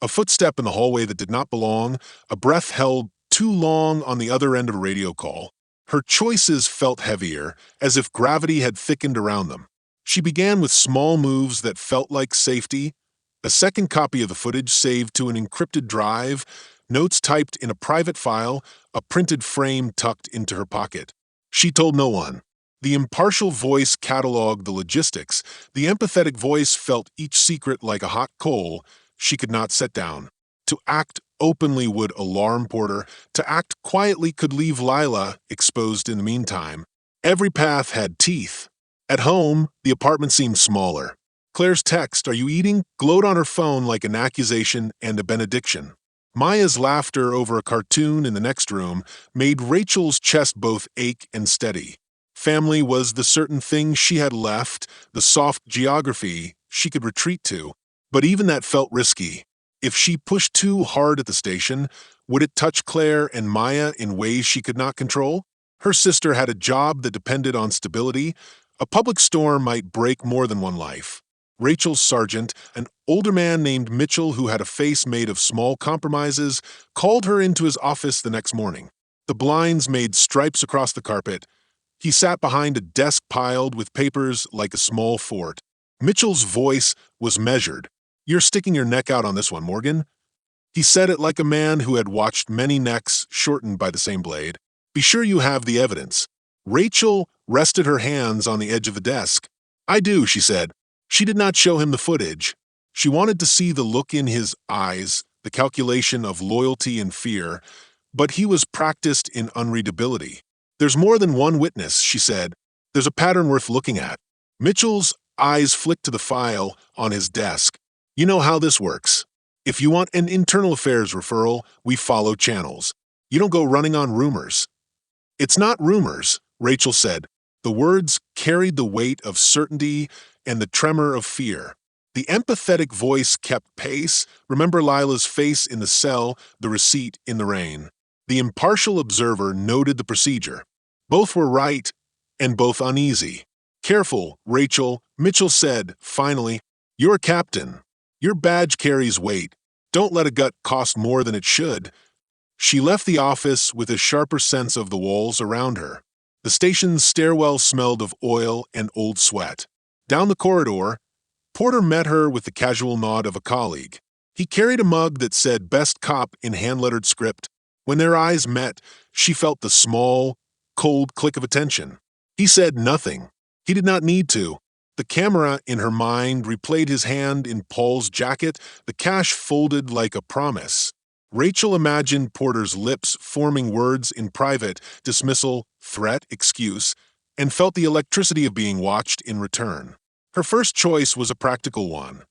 A footstep in the hallway that did not belong, a breath held too long on the other end of a radio call. Her choices felt heavier, as if gravity had thickened around them. She began with small moves that felt like safety. A second copy of the footage saved to an encrypted drive, notes typed in a private file, a printed frame tucked into her pocket. She told no one. The impartial voice cataloged the logistics. The empathetic voice felt each secret like a hot coal she could not set down. To act openly would alarm Porter. To act quietly could leave Lila exposed in the meantime. Every path had teeth. At home, the apartment seemed smaller. Claire's text, "Are you eating?" glowed on her phone like an accusation and a benediction. Maya's laughter over a cartoon in the next room made Rachel's chest both ache and steady. Family was the certain thing she had left, the soft geography she could retreat to. But even that felt risky. If she pushed too hard at the station, would it touch Claire and Maya in ways she could not control? Her sister had a job that depended on stability. A public storm might break more than one life. Rachel's sergeant, an older man named Mitchell who had a face made of small compromises, called her into his office the next morning. The blinds made stripes across the carpet. He sat behind a desk piled with papers like a small fort. Mitchell's voice was measured. "You're sticking your neck out on this one, Morgan." He said it like a man who had watched many necks shortened by the same blade. "Be sure you have the evidence." Rachel rested her hands on the edge of the desk. "I do," she said. She did not show him the footage. She wanted to see the look in his eyes, the calculation of loyalty and fear, but he was practiced in unreadability. "There's more than one witness," she said. "There's a pattern worth looking at." Mitchell's eyes flicked to the file on his desk. "You know how this works. If you want an internal affairs referral, we follow channels. You don't go running on rumors." "It's not rumors," Rachel said. The words carried the weight of certainty and the tremor of fear. The empathetic voice kept pace. Remember Lila's face in the cell, the receipt in the rain. The impartial observer noted the procedure. Both were right and both uneasy. "Careful, Rachel," Mitchell said, finally. "You're a captain. Your badge carries weight. Don't let a gut cost more than it should." She left the office with a sharper sense of the walls around her. The station's stairwell smelled of oil and old sweat. Down the corridor, Porter met her with the casual nod of a colleague. He carried a mug that said "Best Cop" in hand-lettered script. When their eyes met, she felt the small, cold click of attention. He said nothing. He did not need to. The camera in her mind replayed his hand in Paul's jacket, the cash folded like a promise. Rachel imagined Porter's lips forming words in private, dismissal, threat, excuse, and felt the electricity of being watched in return. Her first choice was a practical one.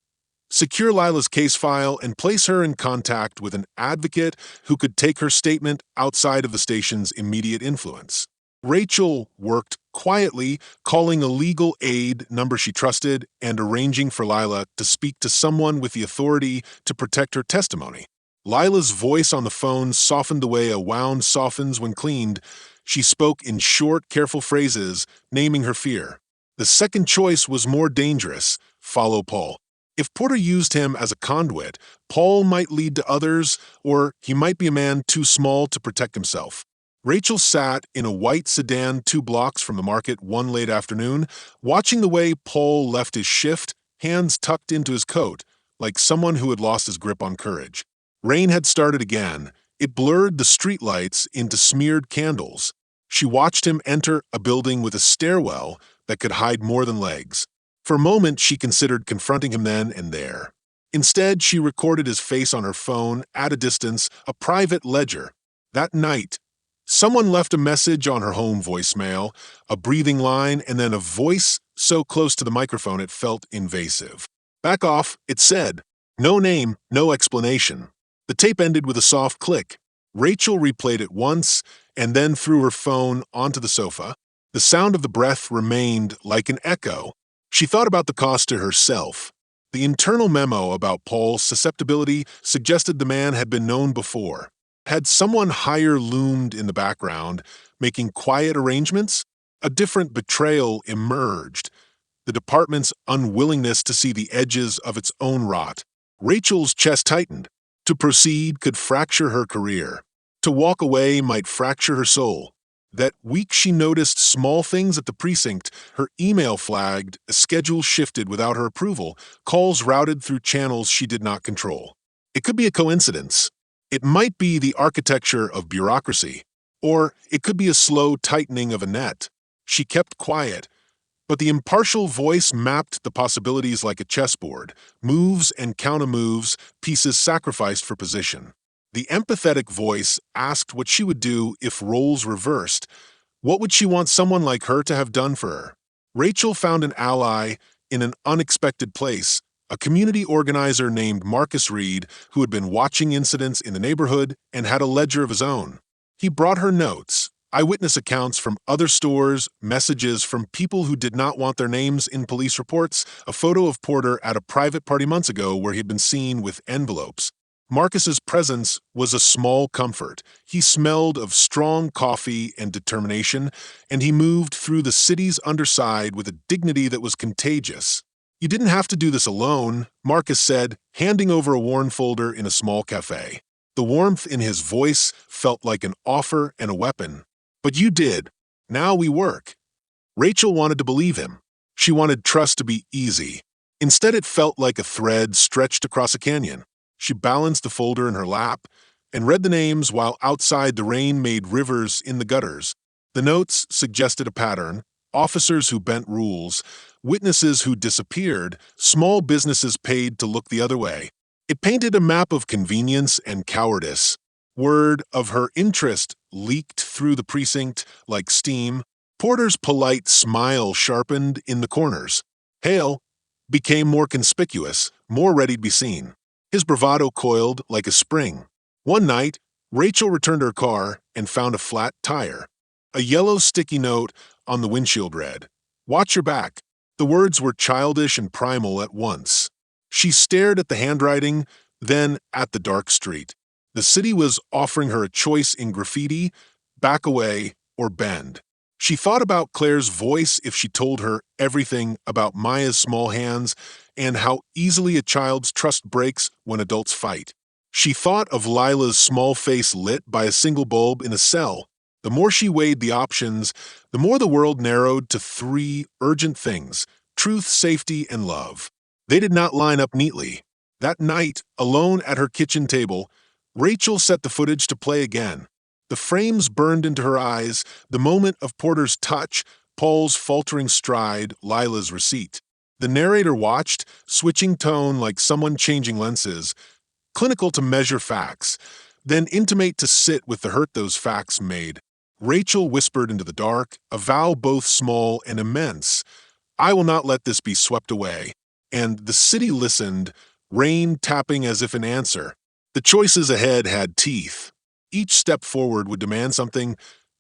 Secure Lila's case file and place her in contact with an advocate who could take her statement outside of the station's immediate influence. Rachel worked quietly, calling a legal aid number she trusted and arranging for Lila to speak to someone with the authority to protect her testimony. Lila's voice on the phone softened the way a wound softens when cleaned. She spoke in short, careful phrases, naming her fear. The second choice was more dangerous: follow Paul. If Porter used him as a conduit, Paul might lead to others, or he might be a man too small to protect himself. Rachel sat in a white sedan 2 blocks from the market one late afternoon, watching the way Paul left his shift, hands tucked into his coat, like someone who had lost his grip on courage. Rain had started again. It blurred the streetlights into smeared candles. She watched him enter a building with a stairwell that could hide more than legs. For a moment, she considered confronting him then and there. Instead, she recorded his face on her phone at a distance, a private ledger. That night, someone left a message on her home voicemail, a breathing line, and then a voice so close to the microphone it felt invasive. "Back off," it said. No name, no explanation. The tape ended with a soft click. Rachel replayed it once and then threw her phone onto the sofa. The sound of the breath remained like an echo. She thought about the cost to herself. The internal memo about Paul's susceptibility suggested the man had been known before. Had someone higher loomed in the background, making quiet arrangements? A different betrayal emerged. The department's unwillingness to see the edges of its own rot. Rachel's chest tightened. To proceed could fracture her career. To walk away might fracture her soul. That week she noticed small things at the precinct. Her email flagged, a schedule shifted without her approval, calls routed through channels she did not control. It could be a coincidence. It might be the architecture of bureaucracy. Or it could be a slow tightening of a net. She kept quiet, but the impartial voice mapped the possibilities like a chessboard, moves and counter-moves, pieces sacrificed for position. The empathetic voice asked what she would do if roles reversed. What would she want someone like her to have done for her? Rachel found an ally in an unexpected place, a community organizer named Marcus Reed who had been watching incidents in the neighborhood and had a ledger of his own. He brought her notes, eyewitness accounts from other stores, messages from people who did not want their names in police reports, a photo of Porter at a private party months ago where he had been seen with envelopes. Marcus's presence was a small comfort. He smelled of strong coffee and determination, and he moved through the city's underside with a dignity that was contagious. "You didn't have to do this alone," Marcus said, handing over a worn folder in a small cafe. The warmth in his voice felt like an offer and a weapon. "But you did. Now we work." Rachel wanted to believe him. She wanted trust to be easy. Instead, it felt like a thread stretched across a canyon. She balanced the folder in her lap and read the names while outside the rain made rivers in the gutters. The notes suggested a pattern: officers who bent rules, witnesses who disappeared, small businesses paid to look the other way. It painted a map of convenience and cowardice. Word of her interest leaked through the precinct like steam. Porter's polite smile sharpened in the corners. Hale became more conspicuous, more ready to be seen. His bravado coiled like a spring. One night, Rachel returned her car and found a flat tire. A yellow sticky note on the windshield read, "Watch your back." The words were childish and primal at once. She stared at the handwriting, then at the dark street. The city was offering her a choice in graffiti: back away or bend. She thought about Claire's voice if she told her everything about Maya's small hands and how easily a child's trust breaks when adults fight. She thought of Lila's small face lit by a single bulb in a cell. The more she weighed the options, the more the world narrowed to three urgent things: truth, safety, and love. They did not line up neatly. That night, alone at her kitchen table, Rachel set the footage to play again. The frames burned into her eyes, the moment of Porter's touch, Paul's faltering stride, Lila's receipt. The narrator watched, switching tone like someone changing lenses, clinical to measure facts, then intimate to sit with the hurt those facts made. Rachel whispered into the dark, a vow both small and immense: "I will not let this be swept away." And the city listened, rain tapping as if in answer. The choices ahead had teeth. Each step forward would demand something: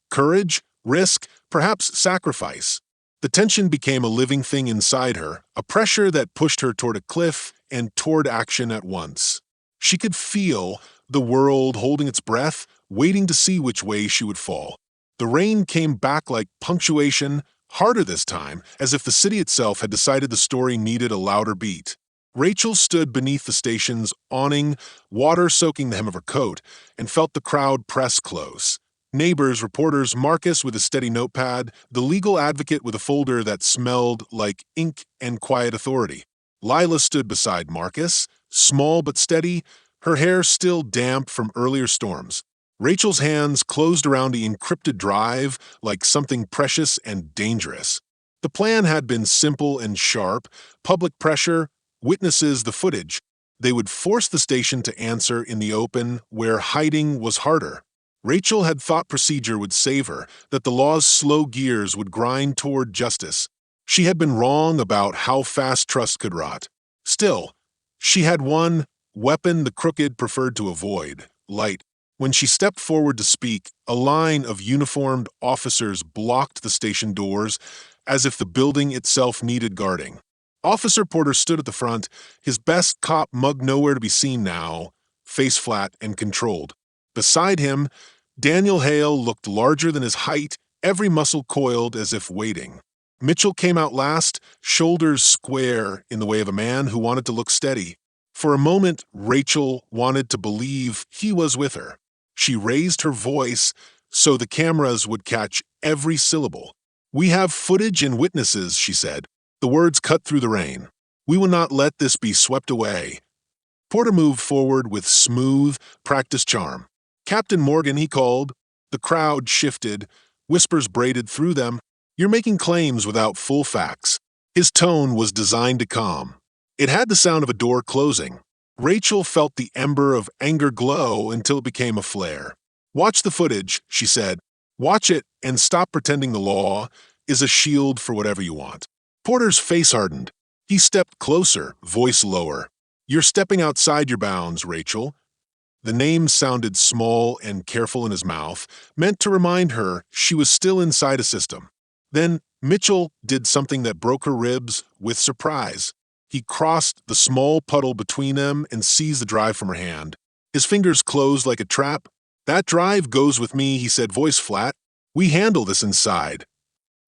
courage, risk, perhaps sacrifice. The tension became a living thing inside her, a pressure that pushed her toward a cliff and toward action at once. She could feel the world holding its breath, waiting to see which way she would fall. The rain came back like punctuation, harder this time, as if the city itself had decided the story needed a louder beat. Rachel stood beneath the station's awning, water soaking the hem of her coat, and felt the crowd press close. Neighbors, reporters, Marcus with a steady notepad, the legal advocate with a folder that smelled like ink and quiet authority. Lila stood beside Marcus, small but steady, her hair still damp from earlier storms. Rachel's hands closed around the encrypted drive like something precious and dangerous. The plan had been simple and sharp: public pressure, witnesses, the footage. They would force the station to answer in the open, where hiding was harder. Rachel had thought procedure would save her, that the law's slow gears would grind toward justice. She had been wrong about how fast trust could rot. Still, she had one weapon the crooked preferred to avoid: light. When she stepped forward to speak, a line of uniformed officers blocked the station doors, as if the building itself needed guarding. Officer Porter stood at the front, his best cop mug nowhere to be seen now, face flat and controlled. Beside him, Daniel Hale looked larger than his height, every muscle coiled as if waiting. Mitchell came out last, shoulders square in the way of a man who wanted to look steady. For a moment, Rachel wanted to believe he was with her. She raised her voice so the cameras would catch every syllable. "We have footage and witnesses," she said. The words cut through the rain. "We will not let this be swept away." Porter moved forward with smooth, practiced charm. "Captain Morgan," he called. The crowd shifted. Whispers braided through them. "You're making claims without full facts." His tone was designed to calm. It had the sound of a door closing. Rachel felt the ember of anger glow until it became a flare. "Watch the footage," she said. "Watch it and stop pretending the law is a shield for whatever you want." Porter's face hardened. He stepped closer, voice lower. "You're stepping outside your bounds, Rachel." The name sounded small and careful in his mouth, meant to remind her she was still inside a system. Then Mitchell did something that broke her ribs with surprise. He crossed the small puddle between them and seized the drive from her hand. His fingers closed like a trap. "That drive goes with me," he said, voice flat. "We handle this inside."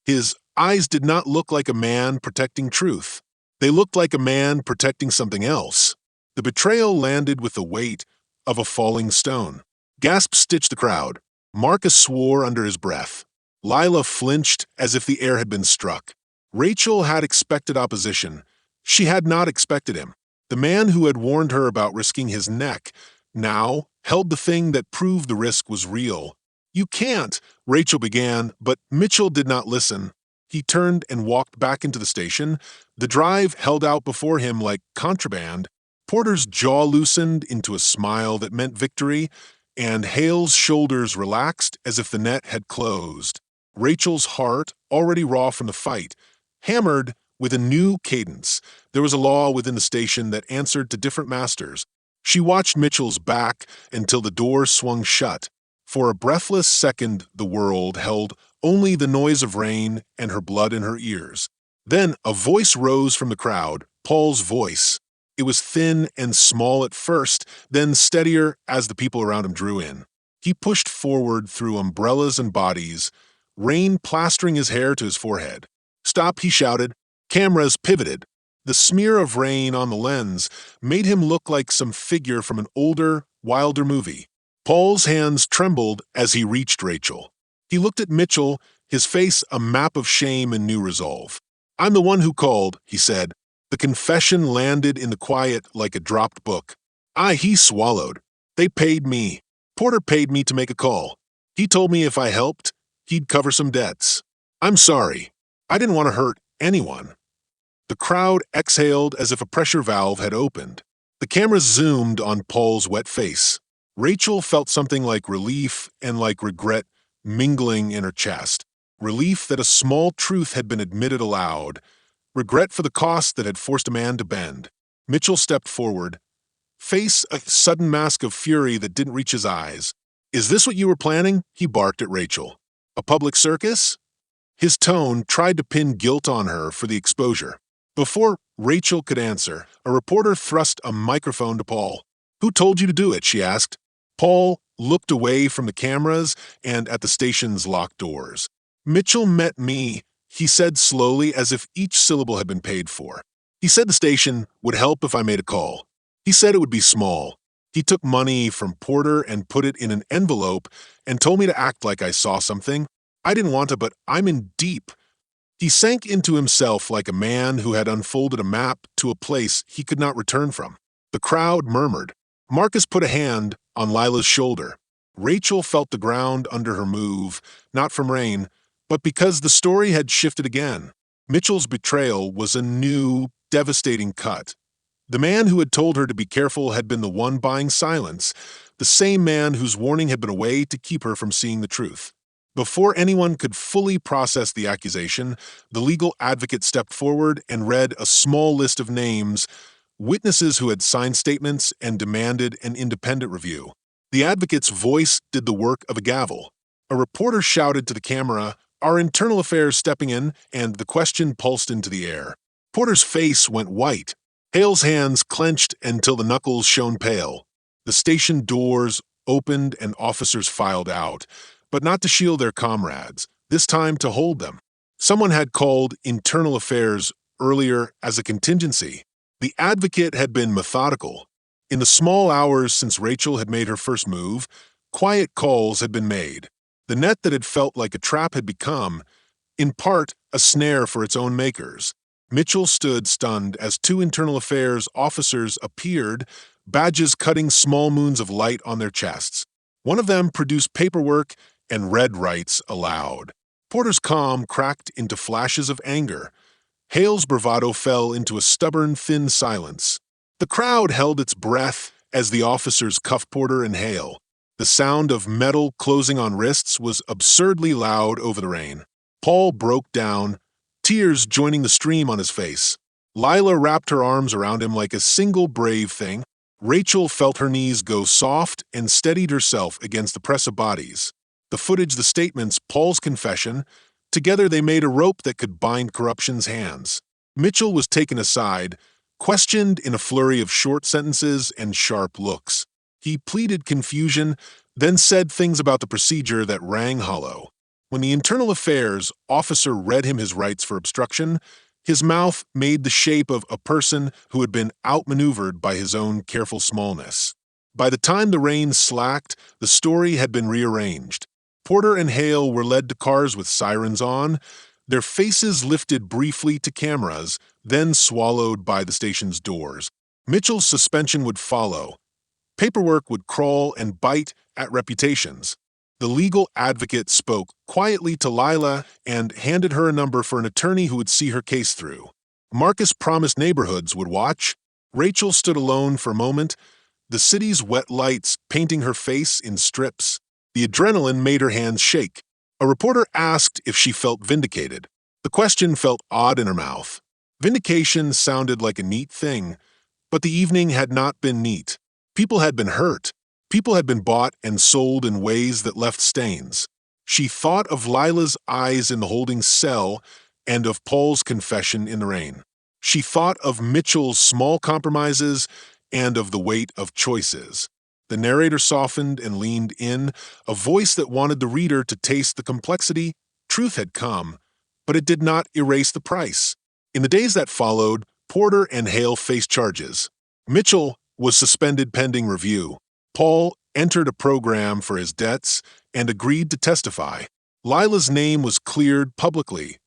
His eyes did not look like a man protecting truth. They looked like a man protecting something else. The betrayal landed with the weight of a falling stone. Gasps stitched the crowd. Marcus swore under his breath. Lila flinched as if the air had been struck. Rachel had expected opposition. She had not expected him. The man who had warned her about risking his neck now held the thing that proved the risk was real. "You can't," Rachel began, but Mitchell did not listen. He turned and walked back into the station. The drive held out before him like contraband. Porter's jaw loosened into a smile that meant victory, and Hale's shoulders relaxed as if the net had closed. Rachel's heart, already raw from the fight, hammered with a new cadence. There was a law within the station that answered to different masters. She watched Mitchell's back until the door swung shut. For a breathless second, the world held only the noise of rain and her blood in her ears. Then a voice rose from the crowd, Paul's voice. It was thin and small at first, then steadier as the people around him drew in. He pushed forward through umbrellas and bodies, rain plastering his hair to his forehead. "Stop," he shouted. Cameras pivoted. The smear of rain on the lens made him look like some figure from an older, wilder movie. Paul's hands trembled as he reached Rachel. He looked at Mitchell, his face a map of shame and new resolve. "I'm the one who called," he said. The confession landed in the quiet like a dropped book. He swallowed. "They paid me. Porter paid me to make a call. He told me if I helped, he'd cover some debts. I'm sorry. I didn't want to hurt anyone." The crowd exhaled as if a pressure valve had opened. The cameras zoomed on Paul's wet face. Rachel felt something like relief and like regret mingling in her chest. Relief that a small truth had been admitted aloud. Regret for the cost that had forced a man to bend. Mitchell stepped forward, face a sudden mask of fury that didn't reach his eyes. "Is this what you were planning?" he barked at Rachel. "A public circus?" His tone tried to pin guilt on her for the exposure. Before Rachel could answer, a reporter thrust a microphone to Paul. "Who told you to do it?" she asked. Paul looked away from the cameras and at the station's locked doors. "Mitchell met me," he said slowly as if each syllable had been paid for. "He said the station would help if I made a call. He said it would be small. He took money from Porter and put it in an envelope and told me to act like I saw something. I didn't want to, but I'm in deep." He sank into himself like a man who had unfolded a map to a place he could not return from. The crowd murmured. Marcus put a hand on Lila's shoulder. Rachel felt the ground under her move, not from rain, but because the story had shifted again. Mitchell's betrayal was a new, devastating cut. The man who had told her to be careful had been the one buying silence, the same man whose warning had been a way to keep her from seeing the truth. Before anyone could fully process the accusation, the legal advocate stepped forward and read a small list of names, witnesses who had signed statements and demanded an independent review. The advocate's voice did the work of a gavel. A reporter shouted to the camera, "Our internal affairs stepping in," and the question pulsed into the air. Porter's face went white. Hale's hands clenched until the knuckles shone pale. The station doors opened and officers filed out, but not to shield their comrades, this time to hold them. Someone had called internal affairs earlier as a contingency. The advocate had been methodical. In the small hours since Rachel had made her first move, quiet calls had been made. The net that had felt like a trap had become, in part, a snare for its own makers. Mitchell stood stunned as two internal affairs officers appeared, badges cutting small moons of light on their chests. One of them produced paperwork and read rights aloud. Porter's calm cracked into flashes of anger. Hale's bravado fell into a stubborn, thin silence. The crowd held its breath as the officers cuffed Porter and Hale. The sound of metal closing on wrists was absurdly loud over the rain. Paul broke down, tears joining the stream on his face. Lila wrapped her arms around him like a single brave thing. Rachel felt her knees go soft and steadied herself against the press of bodies. The footage, the statements, Paul's confession, together they made a rope that could bind corruption's hands. Mitchell was taken aside, questioned in a flurry of short sentences and sharp looks. He pleaded confusion, then said things about the procedure that rang hollow. When the internal affairs officer read him his rights for obstruction, his mouth made the shape of a person who had been outmaneuvered by his own careful smallness. By the time the rain slacked, the story had been rearranged. Porter and Hale were led to cars with sirens on, their faces lifted briefly to cameras, then swallowed by the station's doors. Mitchell's suspension would follow. Paperwork would crawl and bite at reputations. The legal advocate spoke quietly to Lila and handed her a number for an attorney who would see her case through. Marcus promised neighborhoods would watch. Rachel stood alone for a moment, the city's wet lights painting her face in strips. The adrenaline made her hands shake. A reporter asked if she felt vindicated. The question felt odd in her mouth. Vindication sounded like a neat thing, but the evening had not been neat. People had been hurt. People had been bought and sold in ways that left stains. She thought of Lila's eyes in the holding cell and of Paul's confession in the rain. She thought of Mitchell's small compromises and of the weight of choices. The narrator softened and leaned in, a voice that wanted the reader to taste the complexity. Truth had come, but it did not erase the price. In the days that followed, Porter and Hale faced charges. Mitchell was suspended pending review. Paul entered a program for his debts and agreed to testify. Lila's name was cleared publicly.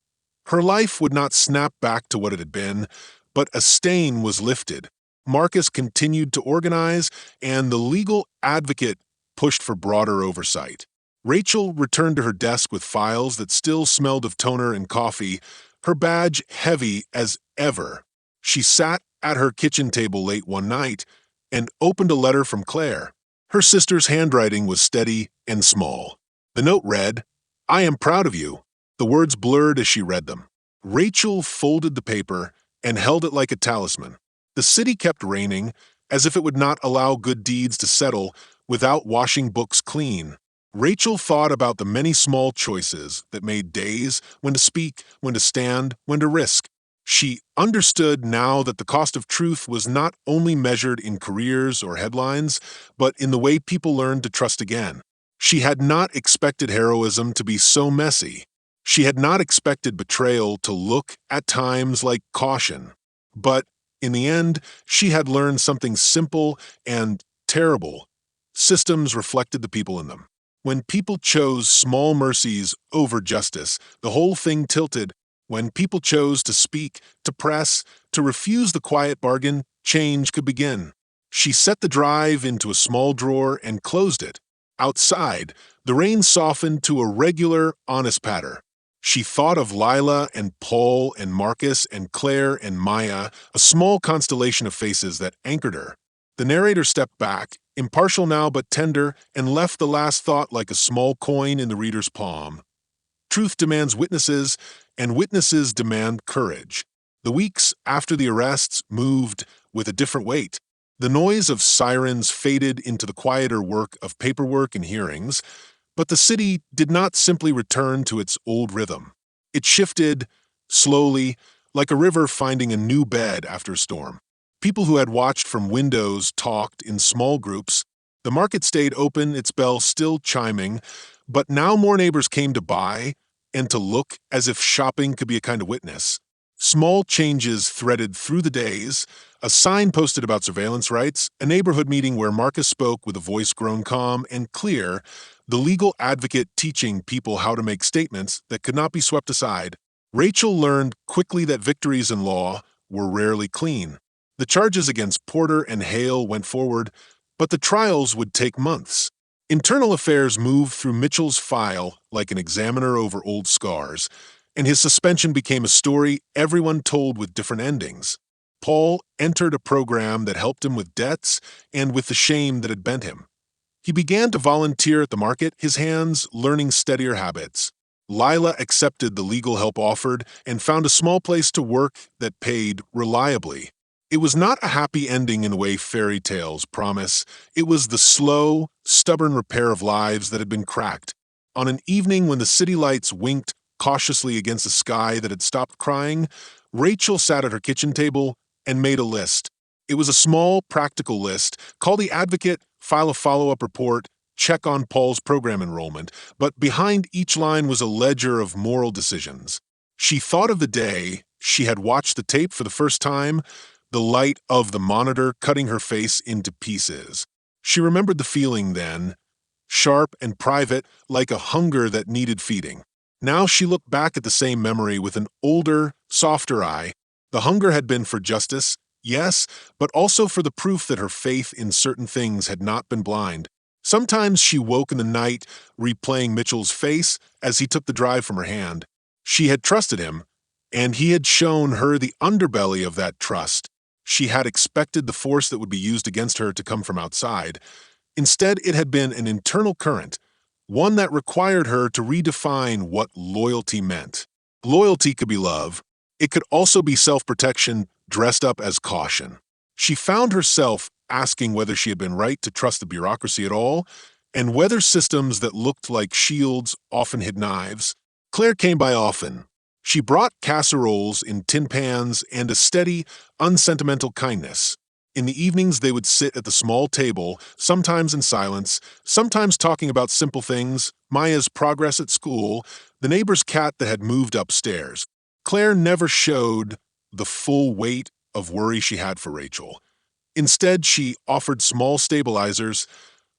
Her life would not snap back to what it had been, but a stain was lifted. Marcus continued to organize, and the legal advocate pushed for broader oversight. Rachel returned to her desk with files that still smelled of toner and coffee, her badge heavy as ever. She sat at her kitchen table late one night and opened a letter from Claire. Her sister's handwriting was steady and small. The note read, "I am proud of you." The words blurred as she read them. Rachel folded the paper and held it like a talisman. The city kept raining, as if it would not allow good deeds to settle without washing books clean. Rachel thought about the many small choices that made days, when to speak, when to stand, when to risk. She understood now that the cost of truth was not only measured in careers or headlines, but in the way people learned to trust again. She had not expected heroism to be so messy. She had not expected betrayal to look, at times, like caution. But, in the end, she had learned something simple and terrible. Systems reflected the people in them. When people chose small mercies over justice, the whole thing tilted. When people chose to speak, to press, to refuse the quiet bargain, change could begin. She set the drive into a small drawer and closed it. Outside, the rain softened to a regular, honest patter. She thought of Lila and Paul and Marcus and Claire and Maya, a small constellation of faces that anchored her. The narrator stepped back, impartial now but tender, and left the last thought like a small coin in the reader's palm. Truth demands witnesses, and witnesses demand courage. The weeks after the arrests moved with a different weight. The noise of sirens faded into the quieter work of paperwork and hearings, but the city did not simply return to its old rhythm. It shifted, slowly, like a river finding a new bed after a storm. People who had watched from windows talked in small groups. The market stayed open, its bell still chiming, but now more neighbors came to buy and to look, as if shopping could be a kind of witness. Small changes threaded through the days: a sign posted about surveillance rights, a neighborhood meeting where Marcus spoke with a voice grown calm and clear, the legal advocate teaching people how to make statements that could not be swept aside. Rachel learned quickly that victories in law were rarely clean. The charges against Porter and Hale went forward, but the trials would take months. Internal affairs moved through Mitchell's file like an examiner over old scars, and his suspension became a story everyone told with different endings. Paul entered a program that helped him with debts and with the shame that had bent him. He began to volunteer at the market, his hands learning steadier habits. Lila accepted the legal help offered and found a small place to work that paid reliably. It was not a happy ending in the way fairy tales promise. It was the slow, stubborn repair of lives that had been cracked. On an evening when the city lights winked cautiously against a sky that had stopped crying, Rachel sat at her kitchen table and made a list. It was a small, practical list: call the advocate, file a follow-up report, check on Paul's program enrollment, but behind each line was a ledger of moral decisions. She thought of the day she had watched the tape for the first time, the light of the monitor cutting her face into pieces. She remembered the feeling then, sharp and private, like a hunger that needed feeding. Now she looked back at the same memory with an older, softer eye. The hunger had been for justice, yes, but also for the proof that her faith in certain things had not been blind. Sometimes she woke in the night, replaying Mitchell's face as he took the drive from her hand. She had trusted him, and he had shown her the underbelly of that trust. She had expected the force that would be used against her to come from outside. Instead, it had been an internal current, one that required her to redefine what loyalty meant. Loyalty could be love. It could also be self-protection dressed up as caution. She found herself asking whether she had been right to trust the bureaucracy at all, and whether systems that looked like shields often hid knives. Claire came by often. She brought casseroles in tin pans and a steady, unsentimental kindness. In the evenings, they would sit at the small table, sometimes in silence, sometimes talking about simple things: Maya's progress at school, the neighbor's cat that had moved upstairs. Claire never showed the full weight of worry she had for Rachel. Instead, she offered small stabilizers: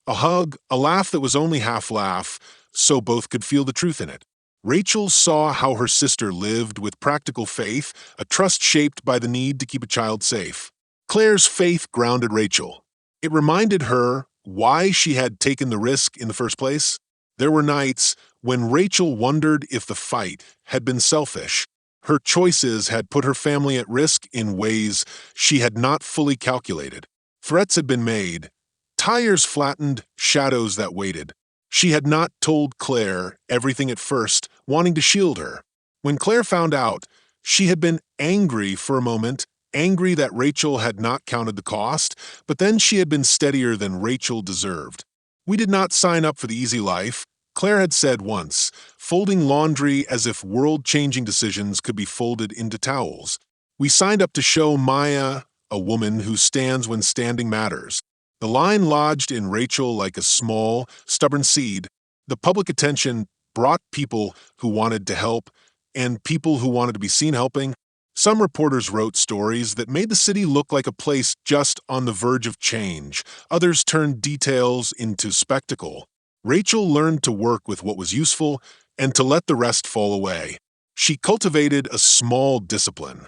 a hug, a laugh that was only half laugh, so both could feel the truth in it. Rachel saw how her sister lived with practical faith, a trust shaped by the need to keep a child safe. Claire's faith grounded Rachel. It reminded her why she had taken the risk in the first place. There were nights when Rachel wondered if the fight had been selfish. Her choices had put her family at risk in ways she had not fully calculated. Threats had been made, tires flattened, shadows that waited. She had not told Claire everything at first, wanting to shield her. When Claire found out, she had been angry for a moment, angry that Rachel had not counted the cost, but then she had been steadier than Rachel deserved. "We did not sign up for the easy life," Claire had said once, folding laundry as if world-changing decisions could be folded into towels. "We signed up to show Maya a woman who stands when standing matters." The line lodged in Rachel like a small, stubborn seed. The public attention brought people who wanted to help and people who wanted to be seen helping. Some reporters wrote stories that made the city look like a place just on the verge of change. Others turned details into spectacle. Rachel learned to work with what was useful and to let the rest fall away. She cultivated a small discipline: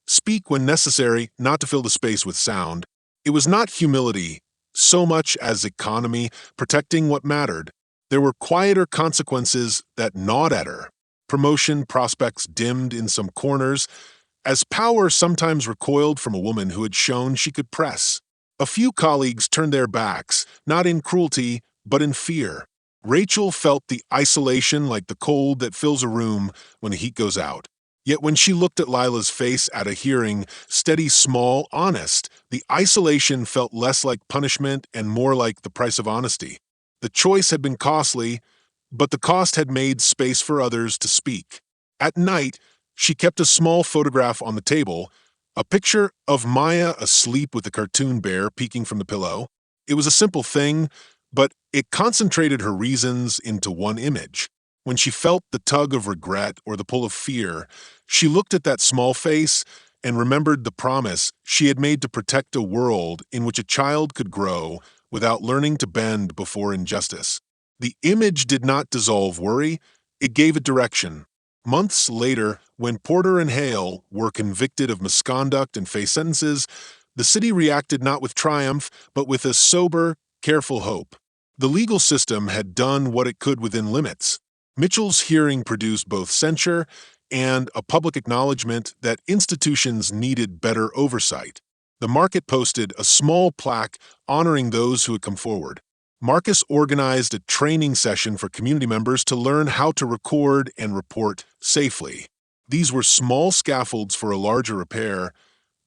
speak when necessary, not to fill the space with sound. It was not humility so much as economy, protecting what mattered. There were quieter consequences that gnawed at her. Promotion prospects dimmed in some corners, as power sometimes recoiled from a woman who had shown she could press. A few colleagues turned their backs, not in cruelty, but in fear. Rachel felt the isolation like the cold that fills a room when the heat goes out. Yet when she looked at Lila's face at a hearing, steady, small, honest, the isolation felt less like punishment and more like the price of honesty. The choice had been costly, but the cost had made space for others to speak. At night, she kept a small photograph on the table, a picture of Maya asleep with the cartoon bear peeking from the pillow. It was a simple thing, but it concentrated her reasons into one image. When she felt the tug of regret or the pull of fear, she looked at that small face and remembered the promise she had made to protect a world in which a child could grow without learning to bend before injustice. The image did not dissolve worry, it gave it direction. Months later, when Porter and Hale were convicted of misconduct and faced sentences, the city reacted not with triumph, but with a sober, careful hope. The legal system had done what it could within limits. Mitchell's hearing produced both censure and a public acknowledgement that institutions needed better oversight. The market posted a small plaque honoring those who had come forward. Marcus organized a training session for community members to learn how to record and report safely. These were small scaffolds for a larger repair,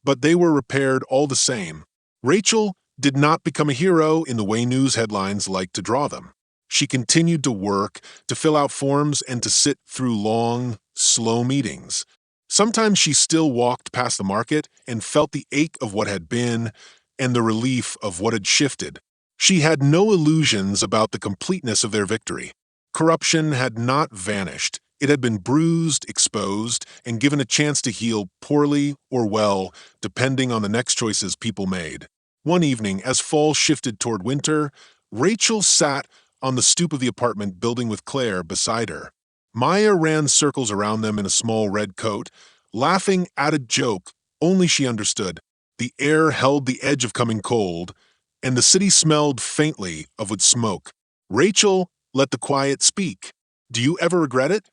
but they were repaired all the same. Rachel did not become a hero in the way news headlines like to draw them. She continued to work, to fill out forms, and to sit through long, slow meetings. Sometimes she still walked past the market and felt the ache of what had been and the relief of what had shifted. She had no illusions about the completeness of their victory. Corruption had not vanished. It had been bruised, exposed, and given a chance to heal poorly or well, depending on the next choices people made. One evening, as fall shifted toward winter, Rachel sat on the stoop of the apartment building with Claire beside her. Maya ran circles around them in a small red coat, laughing at a joke only she understood. The air held the edge of coming cold, and the city smelled faintly of wood smoke. Rachel let the quiet speak. "Do you ever regret it?"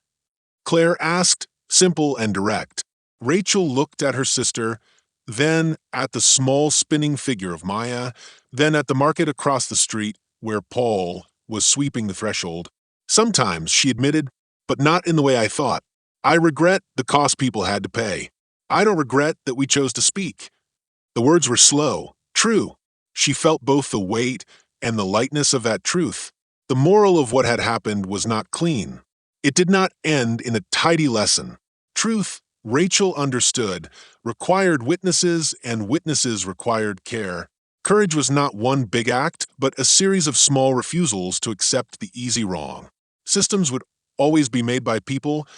Claire asked, simple and direct. Rachel looked at her sister, then at the small spinning figure of Maya, then at the market across the street where Paul was sweeping the threshold. "Sometimes," she admitted, "but not in the way I thought. I regret the cost people had to pay. I don't regret that we chose to speak." The words were slow, true. She felt both the weight and the lightness of that truth. The moral of what had happened was not clean. It did not end in a tidy lesson. Truth, Rachel understood, required witnesses, and witnesses required care. Courage was not one big act, but a series of small refusals to accept the easy wrong. Systems would always be made by people,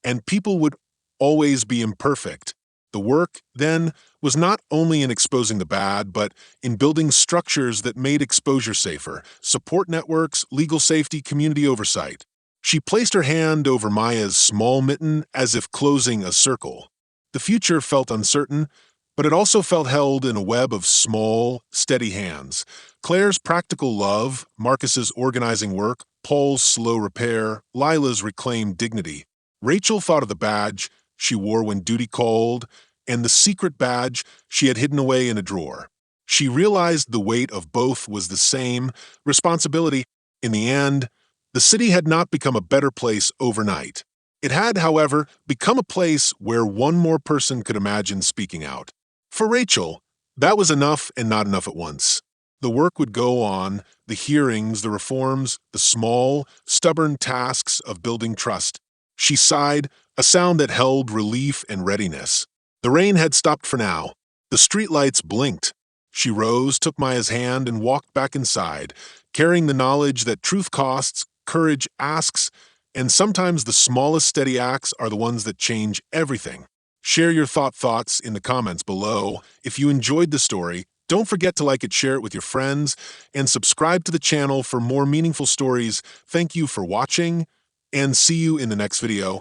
and people would always be imperfect. The work, then, was not only in exposing the bad, but in building structures that made exposure safer: support networks, legal safety, community oversight. She placed her hand over Maya's small mitten as if closing a circle. The future felt uncertain, but it also felt held in a web of small, steady hands. Claire's practical love, Marcus's organizing work, Paul's slow repair, Lila's reclaimed dignity. Rachel thought of the badge she wore when duty called, and the secret badge she had hidden away in a drawer. She realized the weight of both was the same: responsibility. In the end, the city had not become a better place overnight. It had, however, become a place where one more person could imagine speaking out. For Rachel, that was enough and not enough at once. The work would go on, the hearings, the reforms, the small, stubborn tasks of building trust. She sighed, a sound that held relief and readiness. The rain had stopped for now. The streetlights blinked. She rose, took Maya's hand, and walked back inside, carrying the knowledge that truth costs, courage asks, and sometimes the smallest steady acts are the ones that change everything. Share your thoughts in the comments below. If you enjoyed the story, don't forget to like it, share it with your friends, and subscribe to the channel for more meaningful stories. Thank you for watching, and see you in the next video.